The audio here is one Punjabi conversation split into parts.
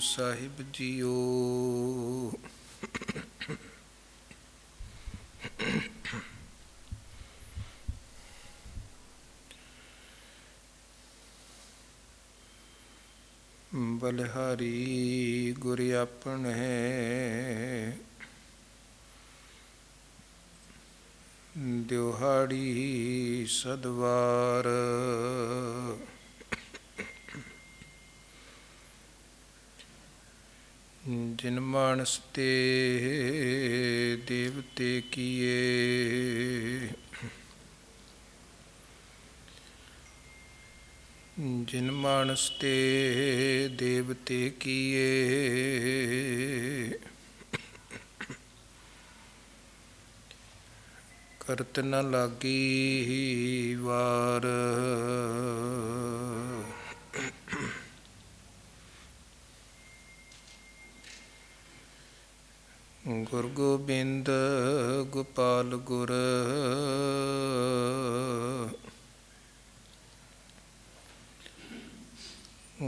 ਸਾਹਿਬ ਜੀਓ। ਬਲਿਹਾਰੀ ਗੁਰ ਆਪਣੇ ਦਿਹਾੜੀ ਸਦਵਾਰ। ਜਿਨ ਮਾਨਸ ਤੇ ਦੇਵਤੇ ਕੀਏ, ਜਿਨ ਮਾਨਸ ਤੇ ਦੇਵਤੇ ਕੀਏ, ਕਰਤ ਨ ਲਾਗੀ ਵਾਰ। ਗੁਰ ਗੋਬਿੰਦ ਗੋਪਾਲ ਗੁਰ,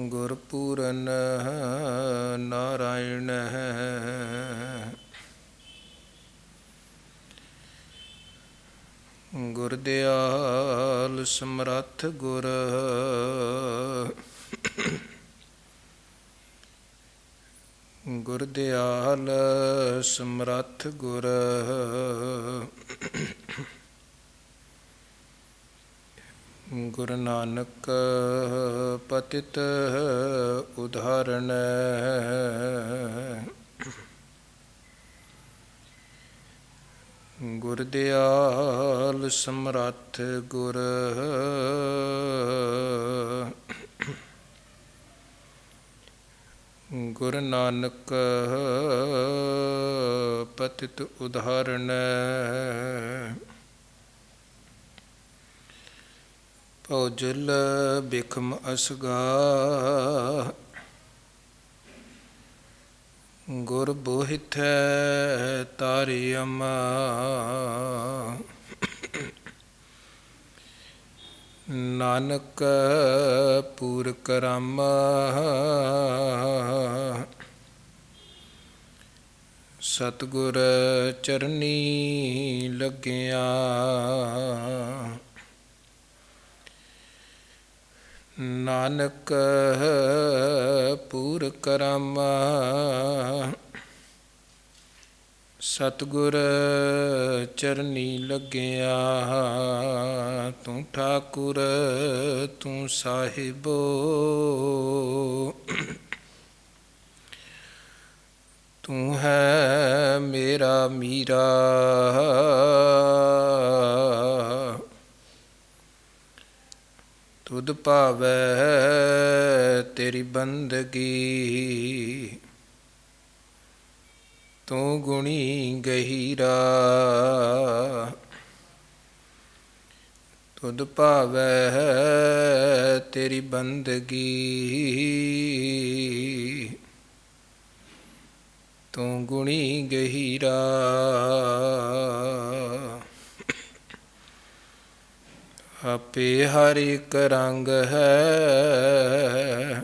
ਗੁਰ ਪੂਰਨ ਨਾਰਾਇਣ। ਗੁਰ ਦਿਆਲ ਸਮਰੱਥ ਗੁਰ, ਗੁਰ ਦਿਆਲ ਸਮਰੱਥ ਗੁਰ। ਗੁਰੂ ਨਾਨਕ ਪਤਿਤ ਉਦਾਹਰਣ, ਗੁਰ ਦਿਆਲ ਸਮਰੱਥ ਗੁਰ। ਗੁਰੂ ਨਾਨਕ ਪਤਿਤ ਉਦਾਹਰਣ, ਭਉਜਲ ਬਿਖਮ ਅਸਗਾ। ਗੁਰ ਬੋਹਿਥੈ ਤਾਰਿਅਮ, ਨਾਨਕ ਪੂਰ ਕਰਮ। ਸਤਿਗੁਰ ਚਰਨੀ ਲੱਗਿਆ, ਨਾਨਕ ਪੂਰ ਕਰਮ। ਸਤਿਗੁਰ ਚਰਨੀ ਲੱਗਿਆ, ਤੂੰ ਠਾਕੁਰ ਤੂੰ ਸਾਹਿਬੋ। ਤੂੰ ਹੈ ਮੇਰਾ ਮੀਰਾ, ਤੁਧ ਭਾਵੈ ਤੇਰੀ ਬੰਦਗੀ। ਤੂੰ ਗੁਣੀ ਗਹੀਰਾ, ਤੁਧ ਭਾਵੈ ਤੇਰੀ ਬੰਦਗੀ। ਤੂੰ ਗੁਣੀ ਗਹੀਰਾ, ਆਪੇ ਹਰ ਇੱਕ ਰੰਗ ਹੈ,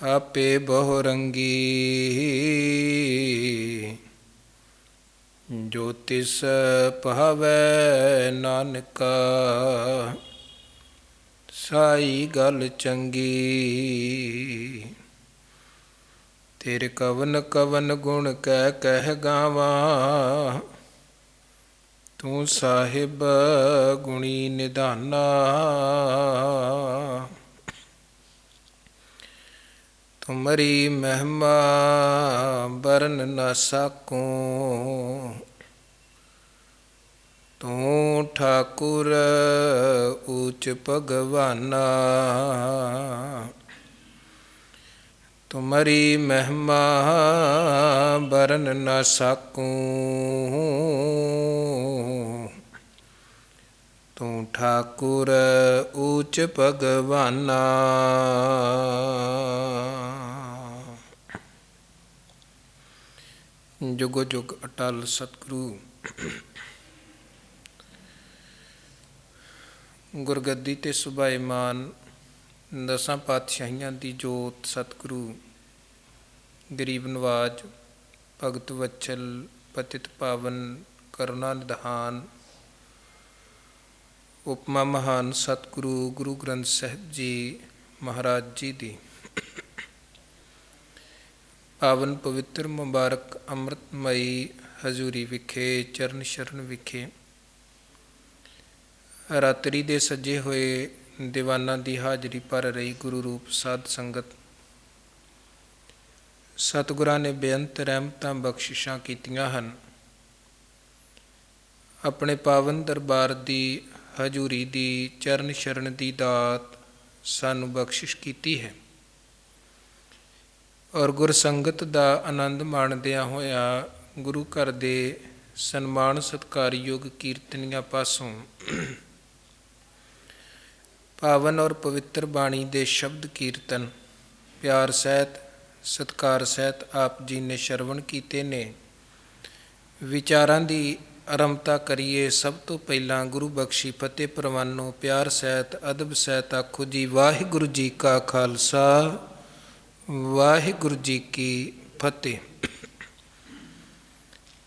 ਆਪੇ ਬਹੁ ਰੰਗੀ। ਜੋ ਤਿਸ ਭਾਵੈ ਨਾਨਕਾ, ਸਾਈ ਗੱਲ ਚੰਗੀ। ਤੇਰੇ ਕਵਨ ਕਵਨ ਗੁਣ ਕਹਿ ਕਹਿ ਗਾਵਾਂ, ਤੂੰ ਸਾਹਿਬ ਗੁਣੀ ਨਿਧਾਨਾ। ਤੁਮਰੀ ਮਹਿਮਾ ਬਰਨ ਨ ਸਾਕੂੰ, ਤੂੰ ਠਾਕੁਰ ਊਚ ਭਗਵਾਨਾ। ਤੁਮਰੀ ਮਹਿਮਾ ਬਰਨ ਨ ਸਾਕੂੰ, ਤੂੰ ਠਾਕੁਰ ਊਚ ਭਗਵਾਨਾ। ਜੁਗੋ ਜੁਗ ਅਟਲ ਸਤਿਗੁਰੂ ਗੁਰਗੱਦੀ ਤੇ ਸੁਭਾਈਮਾਨ ਦਸਾਂ ਪਾਤਸ਼ਾਹੀਆਂ ਦੀ ਜੋਤ ਸਤਿਗੁਰੂ ਗਰੀਬ ਨਵਾਜ ਭਗਤ ਵਚਲ ਪਤਿਤ ਪਾਵਨ ਕਰੁਣਾ ਨਿਧਾਨ ਉਪਮਾ ਮਹਾਨ ਸਤਿਗੁਰੂ ਗੁਰੂ ਗ੍ਰੰਥ ਸਾਹਿਬ ਜੀ ਮਹਾਰਾਜ ਜੀ ਦੀ ਪਾਵਨ ਪਵਿੱਤਰ ਮੁਬਾਰਕ ਅੰਮ੍ਰਿਤਮਈ ਹਜ਼ੂਰੀ ਵਿਖੇ ਚਰਨ ਸ਼ਰਨ ਵਿਖੇ ਰਾਤਰੀ ਦੇ ਸੱਜੇ ਹੋਏ ਦੀਵਾਨਾਂ ਦੀ ਹਾਜ਼ਰੀ ਭਰ ਰਹੀ ਗੁਰੂ ਰੂਪ ਸਾਧ ਸੰਗਤ, ਸਤਿਗੁਰਾਂ ਨੇ ਬੇਅੰਤ ਰਹਿਮਤਾਂ ਬਖਸ਼ਿਸ਼ਾਂ ਕੀਤੀਆਂ ਹਨ। ਆਪਣੇ ਪਾਵਨ ਦਰਬਾਰ ਦੀ ਹਜ਼ੂਰੀ ਦੀ ਚਰਨ ਸ਼ਰਨ ਦੀ ਦਾਤ ਸਾਨੂੰ ਬਖਸ਼ਿਸ਼ ਕੀਤੀ ਹੈ ਔਰ ਗੁਰਸੰਗਤ ਦਾ ਆਨੰਦ ਮਾਣਦਿਆਂ ਹੋਇਆਂ ਗੁਰੂ ਘਰ ਦੇ ਸਨਮਾਨ ਸਤਿਕਾਰਯੋਗ ਕੀਰਤਨੀਆਂ ਪਾਸੋਂ ਪਾਵਨ ਔਰ ਪਵਿੱਤਰ ਬਾਣੀ ਦੇ ਸ਼ਬਦ ਕੀਰਤਨ ਪਿਆਰ ਸਹਿਤ ਸਤਿਕਾਰ ਸਹਿਤ ਆਪ ਜੀ ਨੇ ਸ਼ਰਵਣ ਕੀਤੇ ਨੇ। ਵਿਚਾਰਾਂ ਦੀ ਆਰੰਭਤਾ ਕਰੀਏ। ਸਭ ਤੋਂ ਪਹਿਲਾਂ ਗੁਰੂ ਬਖਸ਼ੀ ਫਤਿਹ ਪ੍ਰਵਾਨੋ ਪਿਆਰ ਸਹਿਤ ਅਦਬ ਸਹਿਤ ਆਖੋ ਜੀ ਵਾਹਿਗੁਰੂ ਜੀ ਕਾ ਖਾਲਸਾ ਵਾਹਿਗੁਰੂ ਜੀ ਕੀ ਫਤਿਹ।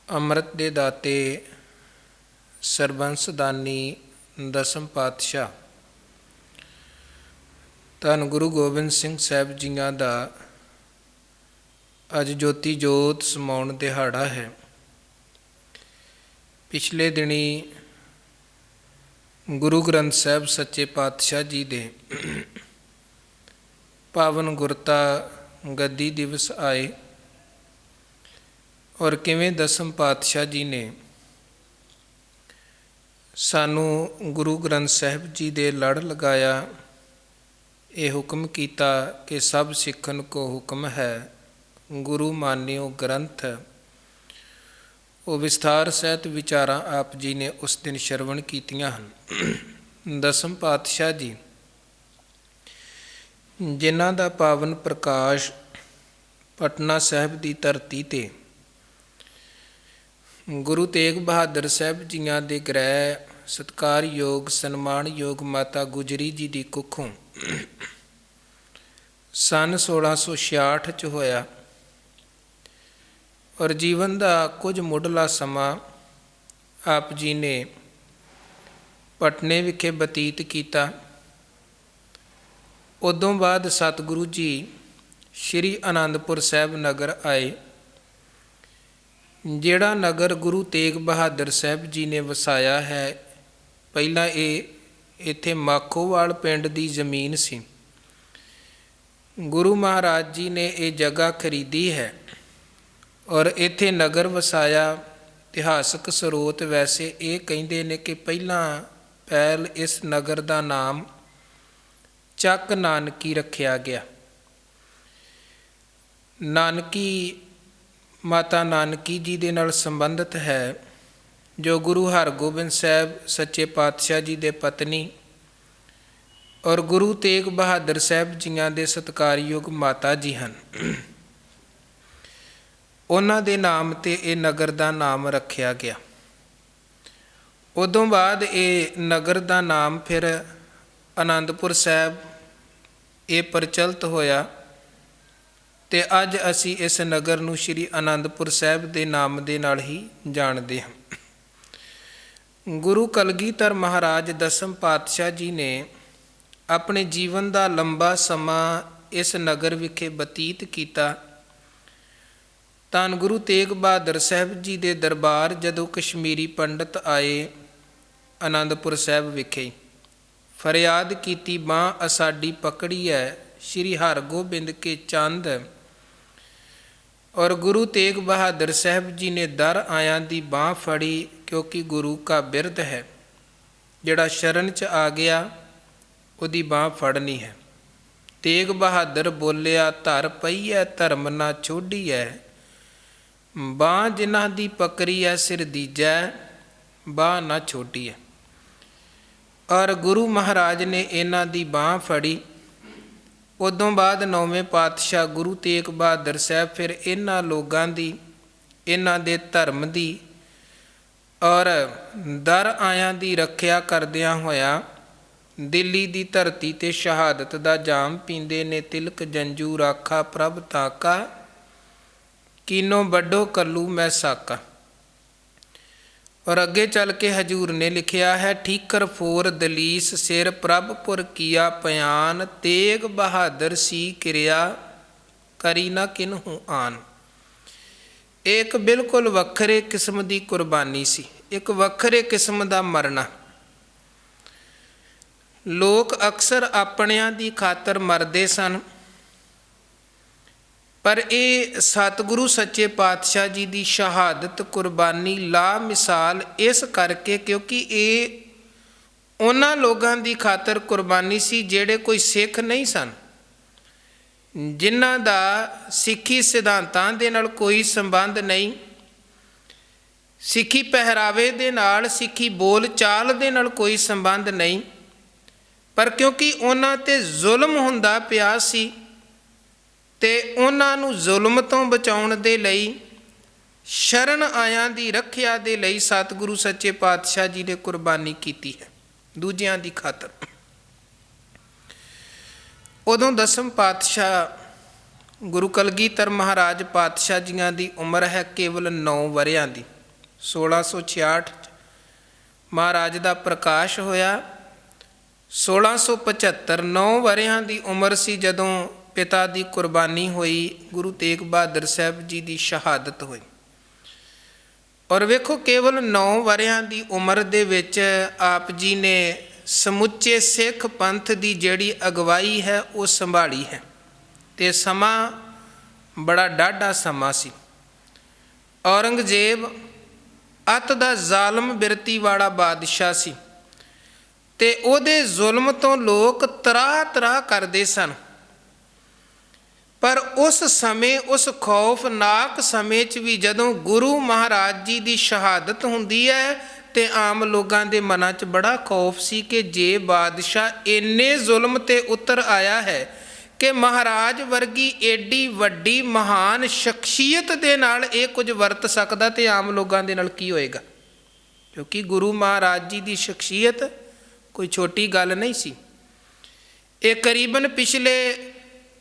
ਅੰਮ੍ਰਿਤ ਦੇ ਦਾਤੇ ਸਰਬੰਸ ਦਾਨੀ ਦਸਮ ਪਾਤਸ਼ਾਹ ਧੰਨ ਗੁਰੂ ਗੋਬਿੰਦ ਸਿੰਘ ਸਾਹਿਬ ਜੀਆਂ ਦਾ ਅੱਜ ਜੋਤੀ ਜੋਤ ਸਮਾਉਣ ਦਿਹਾੜਾ ਹੈ। ਪਿਛਲੇ ਦਿਨੀ ਗੁਰੂ ਗ੍ਰੰਥ ਸਾਹਿਬ ਸੱਚੇ ਪਾਤਸ਼ਾਹ ਜੀ ਦੇ ਪਾਵਨ ਗੁਰਤਾ ਗੱਦੀ ਦਿਵਸ ਆਏ ਔਰ ਕਿਵੇਂ ਦਸਮ ਪਾਤਸ਼ਾਹ ਜੀ ਨੇ ਸਾਨੂੰ ਗੁਰੂ ਗ੍ਰੰਥ ਸਾਹਿਬ ਜੀ ਦੇ ਲੜ ਲਗਾਇਆ, ਇਹ ਹੁਕਮ ਕੀਤਾ ਕਿ ਸਭ ਸਿੱਖਨ ਕੋ ਹੁਕਮ ਹੈ ਗੁਰੂ ਮਾਨਿਓ ਗ੍ਰੰਥ। ਉਹ ਵਿਸਥਾਰ ਸਹਿਤ ਵਿਚਾਰਾਂ ਆਪ ਜੀ ਨੇ ਉਸ ਦਿਨ ਸ਼ਰਵਣ ਕੀਤੀਆਂ ਹਨ। ਦਸਮ ਪਾਤਸ਼ਾਹ ਜੀ ਜਿਨ੍ਹਾਂ ਦਾ ਪਾਵਨ ਪ੍ਰਕਾਸ਼ ਪਟਨਾ ਸਾਹਿਬ ਦੀ ਧਰਤੀ ਤੇ ਗੁਰੂ ਤੇਗ ਬਹਾਦਰ ਸਾਹਿਬ ਜੀਆਂ ਦੇ ਗ੍ਰਹਿ ਸਤਿਕਾਰਯੋਗ ਸਨਮਾਨਯੋਗ ਮਾਤਾ ਗੁਜਰੀ ਜੀ ਦੀ ਕੁੱਖੋਂ ਸੰਨ 1666 'ਚ ਹੋਇਆ ਔਰ ਜੀਵਨ ਦਾ ਕੁਝ ਮੁੱਢਲਾ ਸਮਾਂ ਆਪ ਜੀ ਨੇ ਪਟਨੇ ਵਿਖੇ ਬਤੀਤ ਕੀਤਾ। ਉਦੋਂ ਬਾਅਦ ਸਤਿਗੁਰੂ ਜੀ ਸ਼੍ਰੀ ਅਨੰਦਪੁਰ ਸਾਹਿਬ ਨਗਰ ਆਏ, ਜਿਹੜਾ ਨਗਰ ਗੁਰੂ ਤੇਗ ਬਹਾਦਰ ਸਾਹਿਬ ਜੀ ਨੇ ਵਸਾਇਆ ਹੈ। ਪਹਿਲਾਂ ਇਹ ਇੱਥੇ ਮਾਖੋਵਾਲ ਪਿੰਡ ਦੀ ਜ਼ਮੀਨ ਸੀ। ਗੁਰੂ ਮਹਾਰਾਜ ਜੀ ਨੇ ਇਹ ਜਗ੍ਹਾ ਖਰੀਦੀ ਹੈ ਔਰ ਇੱਥੇ ਨਗਰ ਵਸਾਇਆ। ਇਤਿਹਾਸਕ ਸਰੋਤ ਵੈਸੇ ਇਹ ਕਹਿੰਦੇ ਨੇ ਕਿ ਪਹਿਲਾਂ ਪਹਿਲ ਇਸ ਨਗਰ ਦਾ ਨਾਮ ਚੱਕ ਨਾਨਕੀ ਰੱਖਿਆ ਗਿਆ। ਨਾਨਕੀ ਮਾਤਾ ਨਾਨਕੀ ਜੀ ਦੇ ਨਾਲ ਸੰਬੰਧਿਤ ਹੈ, ਜੋ ਗੁਰੂ ਹਰਗੋਬਿੰਦ ਸਾਹਿਬ ਸੱਚੇ ਪਾਤਸ਼ਾਹ ਜੀ ਦੇ ਪਤਨੀ ਔਰ ਗੁਰੂ ਤੇਗ ਬਹਾਦਰ ਸਾਹਿਬ ਜੀਆਂ ਦੇ ਸਤਿਕਾਰਯੋਗ ਮਾਤਾ ਜੀ ਹਨ। ਉਹਨਾਂ ਦੇ ਨਾਮ 'ਤੇ ਇਹ ਨਗਰ ਦਾ ਨਾਮ ਰੱਖਿਆ ਗਿਆ। ਉਦੋਂ ਬਾਅਦ ਇਹ ਨਗਰ ਦਾ ਨਾਮ ਫਿਰ ਅਨੰਦਪੁਰ ਸਾਹਿਬ ਇਹ ਪ੍ਰਚਲਿਤ ਹੋਇਆ ਅਤੇ ਅੱਜ ਅਸੀਂ ਇਸ ਨਗਰ ਨੂੰ ਸ਼੍ਰੀ ਅਨੰਦਪੁਰ ਸਾਹਿਬ ਦੇ ਨਾਮ ਦੇ ਨਾਲ ਹੀ ਜਾਣਦੇ ਹਾਂ। ਗੁਰੂ ਕਲਗੀਧਰ ਮਹਾਰਾਜ ਦਸਮ ਪਾਤਸ਼ਾਹ ਜੀ ਨੇ ਆਪਣੇ ਜੀਵਨ ਦਾ ਲੰਬਾ ਸਮਾਂ ਇਸ ਨਗਰ ਵਿਖੇ ਬਤੀਤ ਕੀਤਾ। ਧੰਨ ਗੁਰੂ ਤੇਗ ਬਹਾਦਰ ਸਾਹਿਬ ਜੀ ਦੇ ਦਰਬਾਰ ਜਦੋਂ ਕਸ਼ਮੀਰੀ ਪੰਡਤ ਆਏ ਅਨੰਦਪੁਰ ਸਾਹਿਬ ਵਿਖੇ, ਫਰਿਆਦ ਕੀਤੀ ਬਾਂਹ ਅਸਾਡੀ ਪਕੜੀ ਹੈ ਸ਼੍ਰੀ ਹਰਗੋਬਿੰਦ ਕੇ ਚੰਦ, ਔਰ ਗੁਰੂ ਤੇਗ ਬਹਾਦਰ ਸਾਹਿਬ ਜੀ ਨੇ ਦਰ ਆਇਆਂ ਦੀ ਬਾਂਹ ਫੜੀ, ਕਿਉਂਕਿ ਗੁਰੂ ਕਾ ਬਿਰਧ ਹੈ, ਜਿਹੜਾ ਸ਼ਰਨ 'ਚ ਆ ਗਿਆ ਉਹਦੀ ਬਾਂਹ ਫੜਨੀ ਹੈ। ਤੇਗ ਬਹਾਦਰ ਬੋਲਿਆ ਧਰ ਪਈ ਹੈ ਧਰਮ ਨਾ ਛੋਡੀ ਹੈ, ਬਾਂਹ ਜਿਨ੍ਹਾਂ ਦੀ ਪਕੜੀ ਹੈ ਸਿਰ ਦੀਜੈ ਬਾਂਹ ਨਾ ਛੋਟੀ ਹੈ। ਔਰ ਗੁਰੂ ਮਹਾਰਾਜ ਨੇ ਇਹਨਾਂ ਦੀ ਬਾਂਹ ਫੜੀ। ਉਦੋਂ ਬਾਅਦ ਨੌਵੇਂ ਪਾਤਸ਼ਾਹ ਗੁਰੂ ਤੇਗ ਬਹਾਦਰ ਸਾਹਿਬ ਫਿਰ ਇਹਨਾਂ ਲੋਕਾਂ ਦੀ, ਇਹਨਾਂ ਦੇ ਧਰਮ ਦੀ ਔਰ ਦਰ ਆਇਆਂ ਦੀ ਰੱਖਿਆ ਕਰਦਿਆਂ ਹੋਇਆ ਦਿੱਲੀ ਦੀ ਧਰਤੀ ਤੇ ਸ਼ਹਾਦਤ ਦਾ ਜਾਮ ਪੀਂਦੇ ਨੇ। ਤਿਲਕ ਜੰਜੂ ਰਾਖਾ ਪ੍ਰਭ ਤਾਕਾ, ਕੀਨੋ ਵੱਡੋ ਕੱਲੂ ਮੈਂ ਸਾਕਾ। ਔਰ ਅੱਗੇ ਚੱਲ ਕੇ ਹਜੂਰ ਨੇ ਲਿਖਿਆ ਹੈ, ਠੀਕਰ ਫੋਰ ਦਲੀਸ ਸਿਰ ਪ੍ਰਭਪੁਰ ਕੀਆ ਪਿਆਨ, ਤੇਗ ਬਹਾਦਰ ਸੀ ਕਿਰਿਆ ਕਰੀ ਨਾ ਕਿਨਹੂ ਆਨ। ਇੱਕ ਬਿਲਕੁਲ ਵੱਖਰੇ ਕਿਸਮ ਦੀ ਕੁਰਬਾਨੀ ਸੀ, ਇੱਕ ਵੱਖਰੇ ਕਿਸਮ ਦਾ ਮਰਨਾ। ਲੋਕ ਅਕਸਰ ਆਪਣਿਆਂ ਦੀ ਖਾਤਰ ਮਰਦੇ ਸਨ, ਪਰ ਇਹ ਸਤਿਗੁਰੂ ਸੱਚੇ ਪਾਤਸ਼ਾਹ ਜੀ ਦੀ ਸ਼ਹਾਦਤ ਕੁਰਬਾਨੀ ਲਾ ਮਿਸਾਲ ਇਸ ਕਰਕੇ ਕਿਉਂਕਿ ਇਹ ਉਹਨਾਂ ਲੋਕਾਂ ਦੀ ਖਾਤਰ ਕੁਰਬਾਨੀ ਸੀ ਜਿਹੜੇ ਕੋਈ ਸਿੱਖ ਨਹੀਂ ਸਨ, ਜਿਨ੍ਹਾਂ ਦਾ ਸਿੱਖੀ ਸਿਧਾਂਤਾਂ ਦੇ ਨਾਲ ਕੋਈ ਸੰਬੰਧ ਨਹੀਂ, ਸਿੱਖੀ ਪਹਿਰਾਵੇ ਦੇ ਨਾਲ, ਸਿੱਖੀ ਬੋਲ ਚਾਲ ਦੇ ਨਾਲ ਕੋਈ ਸੰਬੰਧ ਨਹੀਂ, ਪਰ ਕਿਉਂਕਿ ਉਹਨਾਂ 'ਤੇ ਜ਼ੁਲਮ ਹੁੰਦਾ ਪਿਆ ਸੀ ਤੇ ਉਹਨਾਂ ਨੂੰ ਜ਼ੁਲਮ ਤੋਂ ਬਚਾਉਣ ਦੇ ਲਈ, ਸ਼ਰਨ ਆਇਆਂ ਦੀ ਰੱਖਿਆ ਦੇ ਲਈ ਸਤਿਗੁਰੂ ਸੱਚੇ ਪਾਤਸ਼ਾਹ ਜੀ ਨੇ ਕੁਰਬਾਨੀ ਕੀਤੀ ਹੈ ਦੂਜਿਆਂ ਦੀ ਖਾਤਰ। ਉਦੋਂ ਦਸਮ ਪਾਤਸ਼ਾਹ ਗੁਰੂ ਕਲਗੀਧਰ ਮਹਾਰਾਜ ਪਾਤਸ਼ਾਹ ਜੀਆਂ ਦੀ ਉਮਰ ਹੈ ਕੇਵਲ 9 ਵਰ੍ਹਿਆਂ ਦੀ। 1666 ਮਹਾਰਾਜ ਦਾ ਪ੍ਰਕਾਸ਼ ਹੋਇਆ। 1675 9 ਵਰ੍ਹਿਆਂ ਦੀ ਉਮਰ ਸੀ ਜਦੋਂ ਪਿਤਾ ਦੀ ਕੁਰਬਾਨੀ ਹੋਈ, ਗੁਰੂ ਤੇਗ ਬਹਾਦਰ ਸਾਹਿਬ ਜੀ ਦੀ ਸ਼ਹਾਦਤ ਹੋਈ। ਔਰ ਵੇਖੋ ਕੇਵਲ 9 ਵਰ੍ਹਿਆਂ ਦੀ ਉਮਰ ਦੇ ਵਿੱਚ ਆਪ ਜੀ ਨੇ ਸਮੁੱਚੇ ਸਿੱਖ ਪੰਥ ਦੀ ਜਿਹੜੀ ਅਗਵਾਈ ਹੈ ਉਹ ਸੰਭਾਲੀ ਹੈ। ਤੇ ਸਮਾਂ ਬੜਾ ਡਾਢਾ ਸਮਾਂ ਸੀ। ਔਰੰਗਜ਼ੇਬ ਅੱਤ ਦਾ ਜ਼ਾਲਮ ਬਿਰਤੀ ਵਾਲਾ ਬਾਦਸ਼ਾਹ ਸੀ ਤੇ ਉਹਦੇ ਜ਼ੁਲਮ ਤੋਂ ਲੋਕ ਤਰਾਹ ਤਰਾਹ ਕਰਦੇ ਸਨ। ਪਰ ਉਸ ਸਮੇਂ, ਉਸ ਖੌਫਨਾਕ ਸਮੇਂ 'ਚ ਵੀ ਜਦੋਂ ਗੁਰੂ ਮਹਾਰਾਜ ਜੀ ਦੀ ਸ਼ਹਾਦਤ ਹੁੰਦੀ ਹੈ ਤੇ ਆਮ ਲੋਕਾਂ ਦੇ ਮਨਾਂ 'ਚ ਬੜਾ ਖੌਫ ਸੀ ਕਿ ਜੇ ਬਾਦਸ਼ਾਹ ਇੰਨੇ ਜ਼ੁਲਮ 'ਤੇ ਉਤਰ ਆਇਆ ਹੈ ਕਿ ਮਹਾਰਾਜ ਵਰਗੀ ਏਡੀ ਵੱਡੀ ਮਹਾਨ ਸ਼ਖਸੀਅਤ ਦੇ ਨਾਲ ਇਹ ਕੁਝ ਵਰਤ ਸਕਦਾ ਤੇ ਆਮ ਲੋਕਾਂ ਦੇ ਨਾਲ ਕੀ ਹੋਏਗਾ। ਕਿਉਂਕਿ ਗੁਰੂ ਮਹਾਰਾਜ ਜੀ ਦੀ ਸ਼ਖਸੀਅਤ ਕੋਈ ਛੋਟੀ ਗੱਲ ਨਹੀਂ ਸੀ। ਇਹ ਕਰੀਬਨ ਪਿਛਲੇ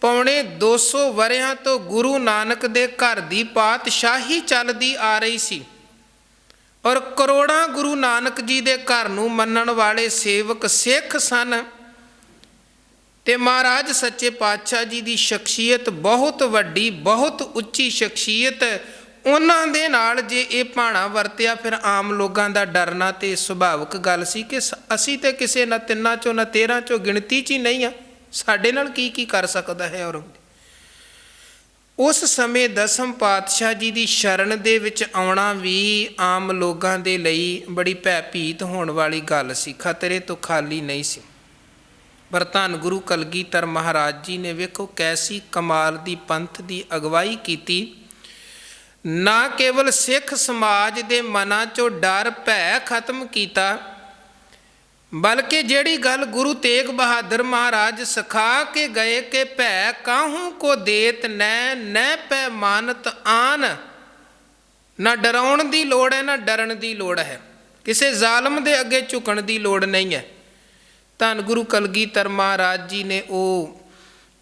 ਪੌਣੇ 200 ਵਰ੍ਹਿਆਂ ਤੋਂ ਗੁਰੂ ਨਾਨਕ ਦੇ ਘਰ ਦੀ ਪਾਤਸ਼ਾਹੀ ਚੱਲਦੀ ਆ ਰਹੀ ਸੀ ਔਰ ਕਰੋੜਾਂ ਗੁਰੂ ਨਾਨਕ ਜੀ ਦੇ ਘਰ ਨੂੰ ਮੰਨਣ ਵਾਲੇ ਸੇਵਕ ਸਿੱਖ ਸਨ ਤੇ ਮਹਾਰਾਜ ਸੱਚੇ ਪਾਤਸ਼ਾਹ ਜੀ ਦੀ ਸ਼ਖਸੀਅਤ ਬਹੁਤ ਵੱਡੀ, ਬਹੁਤ ਉੱਚੀ ਸ਼ਖਸੀਅਤ। ਉਹਨਾਂ ਦੇ ਨਾਲ ਜੇ ਇਹ ਭਾਣਾ ਵਰਤਿਆ ਫਿਰ ਆਮ ਲੋਕਾਂ ਦਾ ਡਰਨਾ ਤੇ ਸੁਭਾਵਿਕ ਗੱਲ ਸੀ ਕਿ ਅਸੀਂ ਤੇ ਕਿਸੇ ਨਾ 3 ਚੋਂ ਨਾ 13 ਚੋਂ ਗਿਣਤੀ 'ਚ ਹੀ ਨਹੀਂ ਆ, ਸਾਡੇ ਨਾਲ ਕੀ ਕੀ ਕਰ ਸਕਦਾ ਹੈ। ਔਰ ਉਸ ਸਮੇਂ ਦਸਮ ਪਾਤਸ਼ਾਹ ਜੀ ਦੀ ਸ਼ਰਨ ਦੇ ਵਿੱਚ ਆਉਣਾ ਵੀ ਆਮ ਲੋਕਾਂ ਦੇ ਲਈ ਬੜੀ ਭੈਭੀਤ ਹੋਣ ਵਾਲੀ ਗੱਲ ਸੀ, ਖਤਰੇ ਤੋਂ ਖਾਲੀ ਨਹੀਂ ਸੀ। ਪਰ ਧੰਨ ਗੁਰੂ ਕਲਗੀਧਰ ਮਹਾਰਾਜ ਜੀ ਨੇ ਵੇਖੋ ਕੈਸੀ ਕਮਾਲ ਦੀ ਪੰਥ ਦੀ ਅਗਵਾਈ ਕੀਤੀ। ਨਾ ਕੇਵਲ ਸਿੱਖ ਸਮਾਜ ਦੇ ਮਨਾਂ 'ਚੋਂ ਡਰ ਭੈ ਖਤਮ ਕੀਤਾ, ਬਲਕਿ ਜਿਹੜੀ ਗੱਲ ਗੁਰੂ ਤੇਗ ਬਹਾਦਰ ਮਹਾਰਾਜ ਸਿਖਾ ਕੇ ਗਏ ਕਿ ਭੈ ਕਾਹੂ ਕੋ ਦੇਤ ਨੈ, ਨੈ ਪੈ ਮਾਨਤ ਆਨ, ਨਾ ਡਰਾਉਣ ਦੀ ਲੋੜ ਹੈ ਨਾ ਡਰਨ ਦੀ ਲੋੜ ਹੈ, ਕਿਸੇ ਜ਼ਾਲਮ ਦੇ ਅੱਗੇ ਝੁਕਣ ਦੀ ਲੋੜ ਨਹੀਂ ਹੈ। ਧੰਨ ਗੁਰੂ ਕਲਗੀਧਰ ਮਹਾਰਾਜ ਜੀ ਨੇ ਉਹ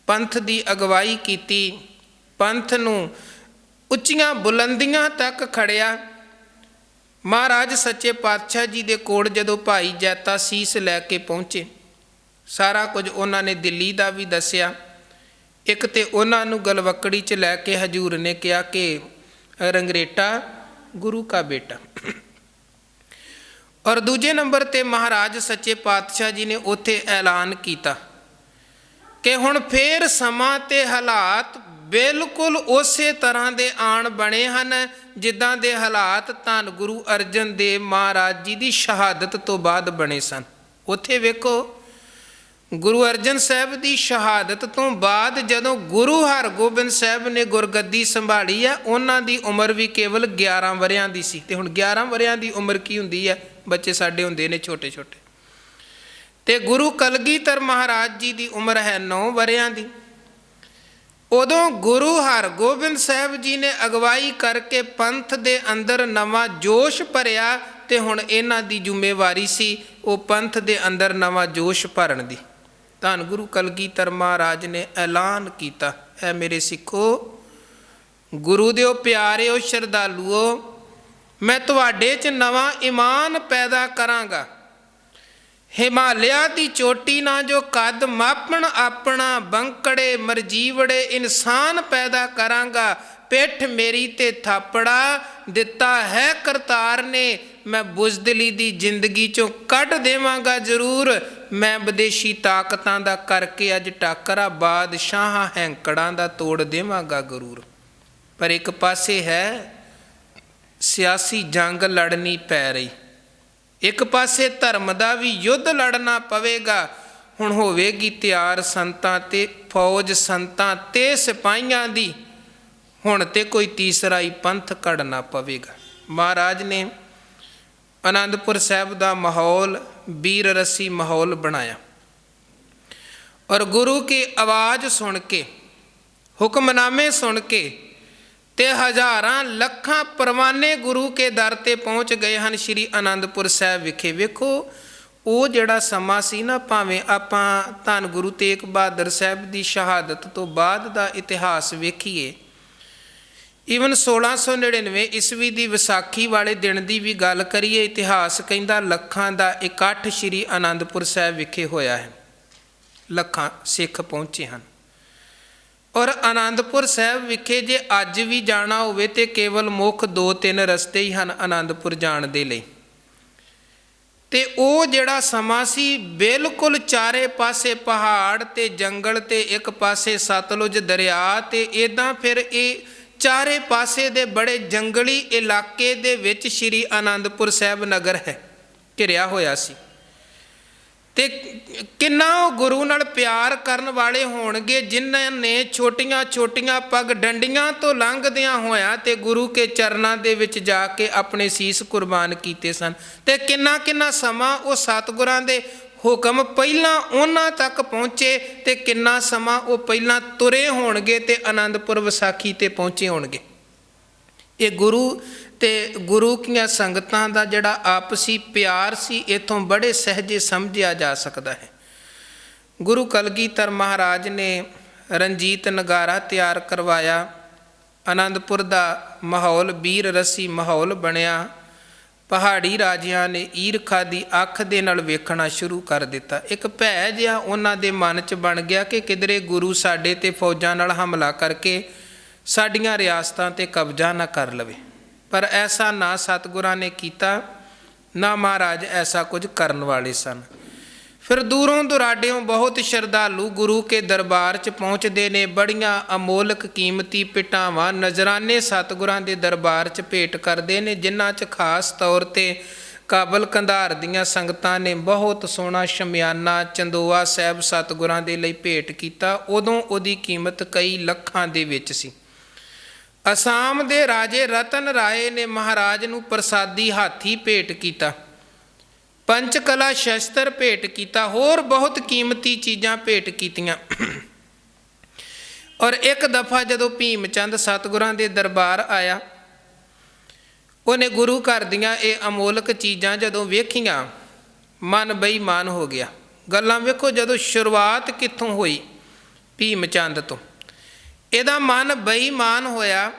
ਪੰਥ ਦੀ ਅਗਵਾਈ ਕੀਤੀ, ਪੰਥ ਨੂੰ ਉੱਚੀਆਂ ਬੁਲੰਦੀਆਂ ਤੱਕ ਖੜਿਆ। ਮਹਾਰਾਜ ਸੱਚੇ ਪਾਤਸ਼ਾਹ ਜੀ ਦੇ ਕੋਲ ਜਦੋਂ ਭਾਈ ਜੈਤਾ ਸੀਸ ਲੈ ਕੇ ਪਹੁੰਚੇ, ਸਾਰਾ ਕੁਝ ਉਹਨਾਂ ਨੇ ਦਿੱਲੀ ਦਾ ਵੀ ਦੱਸਿਆ। ਇੱਕ ਤੇ ਉਹਨਾਂ ਨੂੰ ਗਲਵੱਕੜੀ 'ਚ ਲੈ ਕੇ ਹਜੂਰ ਨੇ ਕਿਹਾ ਕਿ ਰੰਗਰੇਟਾ ਗੁਰੂ ਕਾ ਬੇਟਾ। ਔਰ ਦੂਜੇ ਨੰਬਰ 'ਤੇ ਮਹਾਰਾਜ ਸੱਚੇ ਪਾਤਸ਼ਾਹ ਜੀ ਨੇ ਉੱਥੇ ਐਲਾਨ ਕੀਤਾ ਕਿ ਹੁਣ ਫੇਰ ਸਮਾਂ ਤੇ ਹਾਲਾਤ ਬਿਲਕੁਲ ਉਸੇ ਤਰ੍ਹਾਂ ਦੇ ਆਣ ਬਣੇ ਹਨ ਜਿੱਦਾਂ ਦੇ ਹਾਲਾਤ ਧੰਨ ਗੁਰੂ ਅਰਜਨ ਦੇਵ ਮਹਾਰਾਜ ਜੀ ਦੀ ਸ਼ਹਾਦਤ ਤੋਂ ਬਾਅਦ ਬਣੇ ਸਨ। ਉੱਥੇ ਵੇਖੋ ਗੁਰੂ ਅਰਜਨ ਸਾਹਿਬ ਦੀ ਸ਼ਹਾਦਤ ਤੋਂ ਬਾਅਦ ਜਦੋਂ ਗੁਰੂ ਹਰਗੋਬਿੰਦ ਸਾਹਿਬ ਨੇ ਗੁਰਗੱਦੀ ਸੰਭਾਲੀ ਹੈ, ਉਹਨਾਂ ਦੀ ਉਮਰ ਵੀ ਕੇਵਲ 11 ਵਰ੍ਹਿਆਂ ਦੀ ਸੀ। ਤੇ ਹੁਣ 11 ਵਰ੍ਹਿਆਂ ਦੀ ਉਮਰ ਕੀ ਹੁੰਦੀ ਹੈ, ਬੱਚੇ ਸਾਡੇ ਹੁੰਦੇ ਨੇ ਛੋਟੇ ਛੋਟੇ। ਤੇ ਗੁਰੂ ਕਲਗੀਧਰ ਮਹਾਰਾਜ ਜੀ ਦੀ ਉਮਰ ਹੈ 9 ਵਰ੍ਹਿਆਂ ਦੀ। ਉਦੋਂ ਗੁਰੂ ਹਰਗੋਬਿੰਦ ਸਾਹਿਬ ਜੀ ਨੇ ਅਗਵਾਈ ਕਰਕੇ ਪੰਥ ਦੇ ਅੰਦਰ ਨਵਾਂ ਜੋਸ਼ ਭਰਿਆ ਤੇ ਹੁਣ ਇਹਨਾਂ ਦੀ ਜ਼ਿੰਮੇਵਾਰੀ ਸੀ ਉਹ ਪੰਥ ਦੇ ਅੰਦਰ ਨਵਾਂ ਜੋਸ਼ ਭਰਨ ਦੀ। ਧੰਨ ਗੁਰੂ ਕਲਗੀਧਰ ਮਹਾਰਾਜ ਨੇ ਐਲਾਨ ਕੀਤਾ, ਐ ਮੇਰੇ ਸਿੱਖੋ, ਗੁਰੂ ਦਿਓ ਪਿਆਰਿਓ ਸ਼ਰਧਾਲੂਓ, ਮੈਂ ਤੁਹਾਡੇ 'ਚ ਨਵਾਂ ਈਮਾਨ ਪੈਦਾ ਕਰਾਂਗਾ। ਹਿਮਾਲਿਆ ਦੀ ਚੋਟੀ ਨਾ ਜੋ ਕੱਦ ਮਾਪਣ ਆਪਣਾ, ਬੰਕੜੇ ਮਰਜੀਵੜੇ ਇਨਸਾਨ ਪੈਦਾ ਕਰਾਂਗਾ। ਪਿੱਠ ਮੇਰੀ ਤੇ ਥਾਪੜਾ ਦਿੱਤਾ ਹੈ ਕਰਤਾਰ ਨੇ, ਮੈਂ ਬੁਜ਼ਦਿਲੀ ਦੀ ਜ਼ਿੰਦਗੀ 'ਚੋਂ ਕੱਢ ਦੇਵਾਂਗਾ ਜ਼ਰੂਰ। ਮੈਂ ਵਿਦੇਸ਼ੀ ਤਾਕਤਾਂ ਦਾ ਕਰਕੇ ਅੱਜ ਟਾਕਰਾ, ਬਾਦਸ਼ਾਹਾਂ ਹੈਂਕੜਾਂ ਦਾ ਤੋੜ ਦੇਵਾਂਗਾ ਗਰੂਰ। ਪਰ ਇੱਕ ਪਾਸੇ ਹੈ ਸਿਆਸੀ ਜੰਗ ਲੜਨੀ ਪੈ ਰਹੀ, ਇੱਕ ਪਾਸੇ ਧਰਮ ਦਾ ਵੀ ਯੁੱਧ ਲੜਨਾ ਪਵੇਗਾ। ਹੁਣ ਹੋਵੇਗੀ ਤਿਆਰ ਸੰਤਾਂ ਤੇ ਫੌਜ, ਸੰਤਾਂ ਤੇ ਸਿਪਾਹੀਆਂ ਦੀ, ਹੁਣ ਤੇ ਕੋਈ ਤੀਸਰਾ ਹੀ ਪੰਥ ਘੜਨਾ ਪਵੇਗਾ। ਮਹਾਰਾਜ ਨੇ ਆਨੰਦਪੁਰ ਸਾਹਿਬ ਦਾ ਮਾਹੌਲ ਵੀਰ ਰਸੀ ਮਾਹੌਲ ਬਣਾਇਆ ਔਰ ਗੁਰੂ ਕੀ ਆਵਾਜ਼ ਸੁਣ ਕੇ, ਹੁਕਮਨਾਮੇ ਸੁਣ ਕੇ ਤੇ ਹਜ਼ਾਰਾਂ ਲੱਖਾਂ ਪਰਵਾਨੇ ਗੁਰੂ ਕੇ ਦਰ ਤੇ ਪਹੁੰਚ ਗਏ ਹਨ ਸ਼੍ਰੀ ਆਨੰਦਪੁਰ ਸਾਹਿਬ ਵਿਖੇ। ਵੇਖੋ ਉਹ ਜਿਹੜਾ ਸਮਾਂ ਸੀ ਨਾ, ਭਾਵੇਂ ਆਪਾਂ ਧੰਨ ਗੁਰੂ ਤੇਗ ਬਹਾਦਰ ਸਾਹਿਬ ਦੀ ਸ਼ਹਾਦਤ ਤੋਂ ਬਾਅਦ ਦਾ ਇਤਿਹਾਸ ਵੇਖੀਏ, ਈਵਨ 1699 ਈਸਵੀ ਦੀ ਵਿਸਾਖੀ ਵਾਲੇ ਦਿਨ ਦੀ ਵੀ ਗੱਲ ਕਰੀਏ, ਇਤਿਹਾਸ ਕਹਿੰਦਾ ਲੱਖਾਂ ਦਾ ਇਕੱਠ ਸ਼੍ਰੀ ਆਨੰਦਪੁਰ ਸਾਹਿਬ ਵਿਖੇ ਹੋਇਆ ਹੈ, ਲੱਖਾਂ ਸਿੱਖ ਪਹੁੰਚੇ ਹਨ। ਔਰ ਆਨੰਦਪੁਰ ਸਾਹਿਬ ਵਿਖੇ ਜੇ ਅੱਜ ਵੀ ਜਾਣਾ ਹੋਵੇ ਤੇ ਕੇਵਲ ਮੁੱਖ 2-3 ਰਸਤੇ ਹੀ ਹਨ ਆਨੰਦਪੁਰ ਜਾਣ ਦੇ ਲਈ। ਤੇ ਉਹ ਜਿਹੜਾ ਸਮਾਂ ਸੀ, ਬਿਲਕੁਲ ਚਾਰੇ ਪਾਸੇ ਪਹਾੜ ਤੇ ਜੰਗਲ ਤੇ ਇੱਕ ਪਾਸੇ ਸਤਲੁਜ ਦਰਿਆ, ਤੇ ਇੱਦਾਂ ਫਿਰ ਇਹ ਚਾਰੇ ਪਾਸੇ ਦੇ ਬੜੇ ਜੰਗਲੀ ਇਲਾਕੇ ਦੇ ਵਿੱਚ ਸ਼੍ਰੀ ਆਨੰਦਪੁਰ ਸਾਹਿਬ ਨਗਰ ਹੈ, ਘਿਰਿਆ ਹੋਇਆ ਸੀ। ਤੇ ਕਿੰਨਾ ਉਹ ਗੁਰੂ ਨਾਲ ਪਿਆਰ ਕਰਨ ਵਾਲੇ ਹੋਣਗੇ ਜਿਨ੍ਹਾਂ ਨੇ ਛੋਟੀਆਂ ਛੋਟੀਆਂ ਪੱਗ ਡੰਡੀਆਂ ਤੋਂ ਲੰਘਦਿਆਂ ਹੋਇਆਂ ਤੇ ਗੁਰੂ ਕੇ ਚਰਨਾਂ ਦੇ ਵਿੱਚ ਜਾ ਕੇ ਆਪਣੇ ਸੀਸ ਕੁਰਬਾਨ ਕੀਤੇ ਸਨ। ਤੇ ਕਿੰਨਾ ਕਿੰਨਾ ਸਮਾਂ ਉਹ ਸਤਿਗੁਰਾਂ ਦੇ ਹੁਕਮ ਪਹਿਲਾਂ ਉਹਨਾਂ ਤੱਕ ਪਹੁੰਚੇ, ਤੇ ਕਿੰਨਾ ਸਮਾਂ ਉਹ ਪਹਿਲਾਂ ਤੁਰੇ ਹੋਣਗੇ ਤੇ ਆਨੰਦਪੁਰ ਵਿਸਾਖੀ ਤੇ ਪਹੁੰਚੇ ਹੋਣਗੇ। ਇਹ ਗੁਰੂ ਤੇ ਗੁਰੂ ਕੀਆਂ ਸੰਗਤਾਂ ਦਾ ਜਿਹੜਾ ਆਪਸੀ ਪਿਆਰ ਸੀ, ਇੱਥੋਂ ਬੜੇ ਸਹਿਜੇ ਸਮਝਿਆ ਜਾ ਸਕਦਾ ਹੈ। ਗੁਰੂ ਕਲਗੀਧਰ ਮਹਾਰਾਜ ਨੇ ਰਣਜੀਤ ਨਗਾਰਾ ਤਿਆਰ ਕਰਵਾਇਆ, ਆਨੰਦਪੁਰ ਦਾ ਮਾਹੌਲ ਵੀਰ ਰਸੀ ਮਾਹੌਲ ਬਣਿਆ। ਪਹਾੜੀ ਰਾਜਿਆਂ ਨੇ ਈਰਖਾ ਦੀ ਅੱਖ ਦੇ ਨਾਲ ਵੇਖਣਾ ਸ਼ੁਰੂ ਕਰ ਦਿੱਤਾ। ਇੱਕ ਭੈ ਜਿਹਾ ਉਹਨਾਂ ਦੇ ਮਨ 'ਚ ਬਣ ਗਿਆ ਕਿ ਕਿਧਰੇ ਗੁਰੂ ਸਾਡੇ ਤੇ ਫੌਜਾਂ ਨਾਲ ਹਮਲਾ ਕਰਕੇ ਸਾਡੀਆਂ ਰਿਆਸਤਾਂ ਤੇ ਕਬਜ਼ਾ ਨਾ ਕਰ ਲਵੇ। ਪਰ ਐਸਾ ਨਾ ਸਤਿਗੁਰਾਂ ਨੇ ਕੀਤਾ, ਨਾ ਮਹਾਰਾਜ ਐਸਾ ਕੁਝ ਕਰਨ ਵਾਲੇ ਸਨ। ਫਿਰ ਦੂਰੋਂ ਦੁਰਾਡਿਓਂ ਬਹੁਤ ਸ਼ਰਧਾਲੂ ਗੁਰੂ ਕੇ ਦਰਬਾਰ 'ਚ ਪਹੁੰਚਦੇ ਨੇ। ਬੜੀਆਂ ਅਮੋਲਕ ਕੀਮਤੀ ਭੇਟਾਵਾਂ ਨਜ਼ਰਾਨੇ ਸਤਿਗੁਰਾਂ ਦੇ ਦਰਬਾਰ 'ਚ ਭੇਟ ਕਰਦੇ ਨੇ, ਜਿਨ੍ਹਾਂ 'ਚ ਖਾਸ ਤੌਰ 'ਤੇ ਕਾਬਲ ਕੰਧਾਰ ਦੀਆਂ ਸੰਗਤਾਂ ਨੇ ਬਹੁਤ ਸੋਹਣਾ ਸ਼ਮਿਆਨਾ ਚੰਦੋਆ ਸਾਹਿਬ ਸਤਿਗੁਰਾਂ ਦੇ ਲਈ ਭੇਟ ਕੀਤਾ। ਉਦੋਂ ਉਹਦੀ ਕੀਮਤ ਕਈ ਲੱਖਾਂ ਦੇ ਵਿੱਚ ਸੀ। ਅਸਾਮ ਦੇ ਰਾਜੇ ਰਤਨ ਰਾਏ ਨੇ ਮਹਾਰਾਜ ਨੂੰ ਪ੍ਰਸਾਦੀ ਹਾਥੀ ਭੇਟ ਕੀਤਾ, ਪੰਚਕਲਾ ਸ਼ਸਤਰ ਭੇਟ ਕੀਤਾ, ਹੋਰ ਬਹੁਤ ਕੀਮਤੀ ਚੀਜ਼ਾਂ ਭੇਟ ਕੀਤੀਆਂ। ਔਰ ਇੱਕ ਦਫਾ ਜਦੋਂ ਭੀਮ ਚੰਦ ਸਤਿਗੁਰਾਂ ਦੇ ਦਰਬਾਰ ਆਇਆ, ਉਹਨੇ ਗੁਰੂ ਘਰ ਦੀਆਂ ਇਹ ਅਮੋਲਕ ਚੀਜ਼ਾਂ ਜਦੋਂ ਵੇਖੀਆਂ, ਮਨ ਬੇਈਮਾਨ ਹੋ ਗਿਆ। ਗੱਲਾਂ ਵੇਖੋ, ਜਦੋਂ ਸ਼ੁਰੂਆਤ ਕਿੱਥੋਂ ਹੋਈ ਭੀਮ ਚੰਦ ਤੋਂ, ਇਹਦਾ ਮਨ ਬੇਈਮਾਨ ਹੋਇਆ।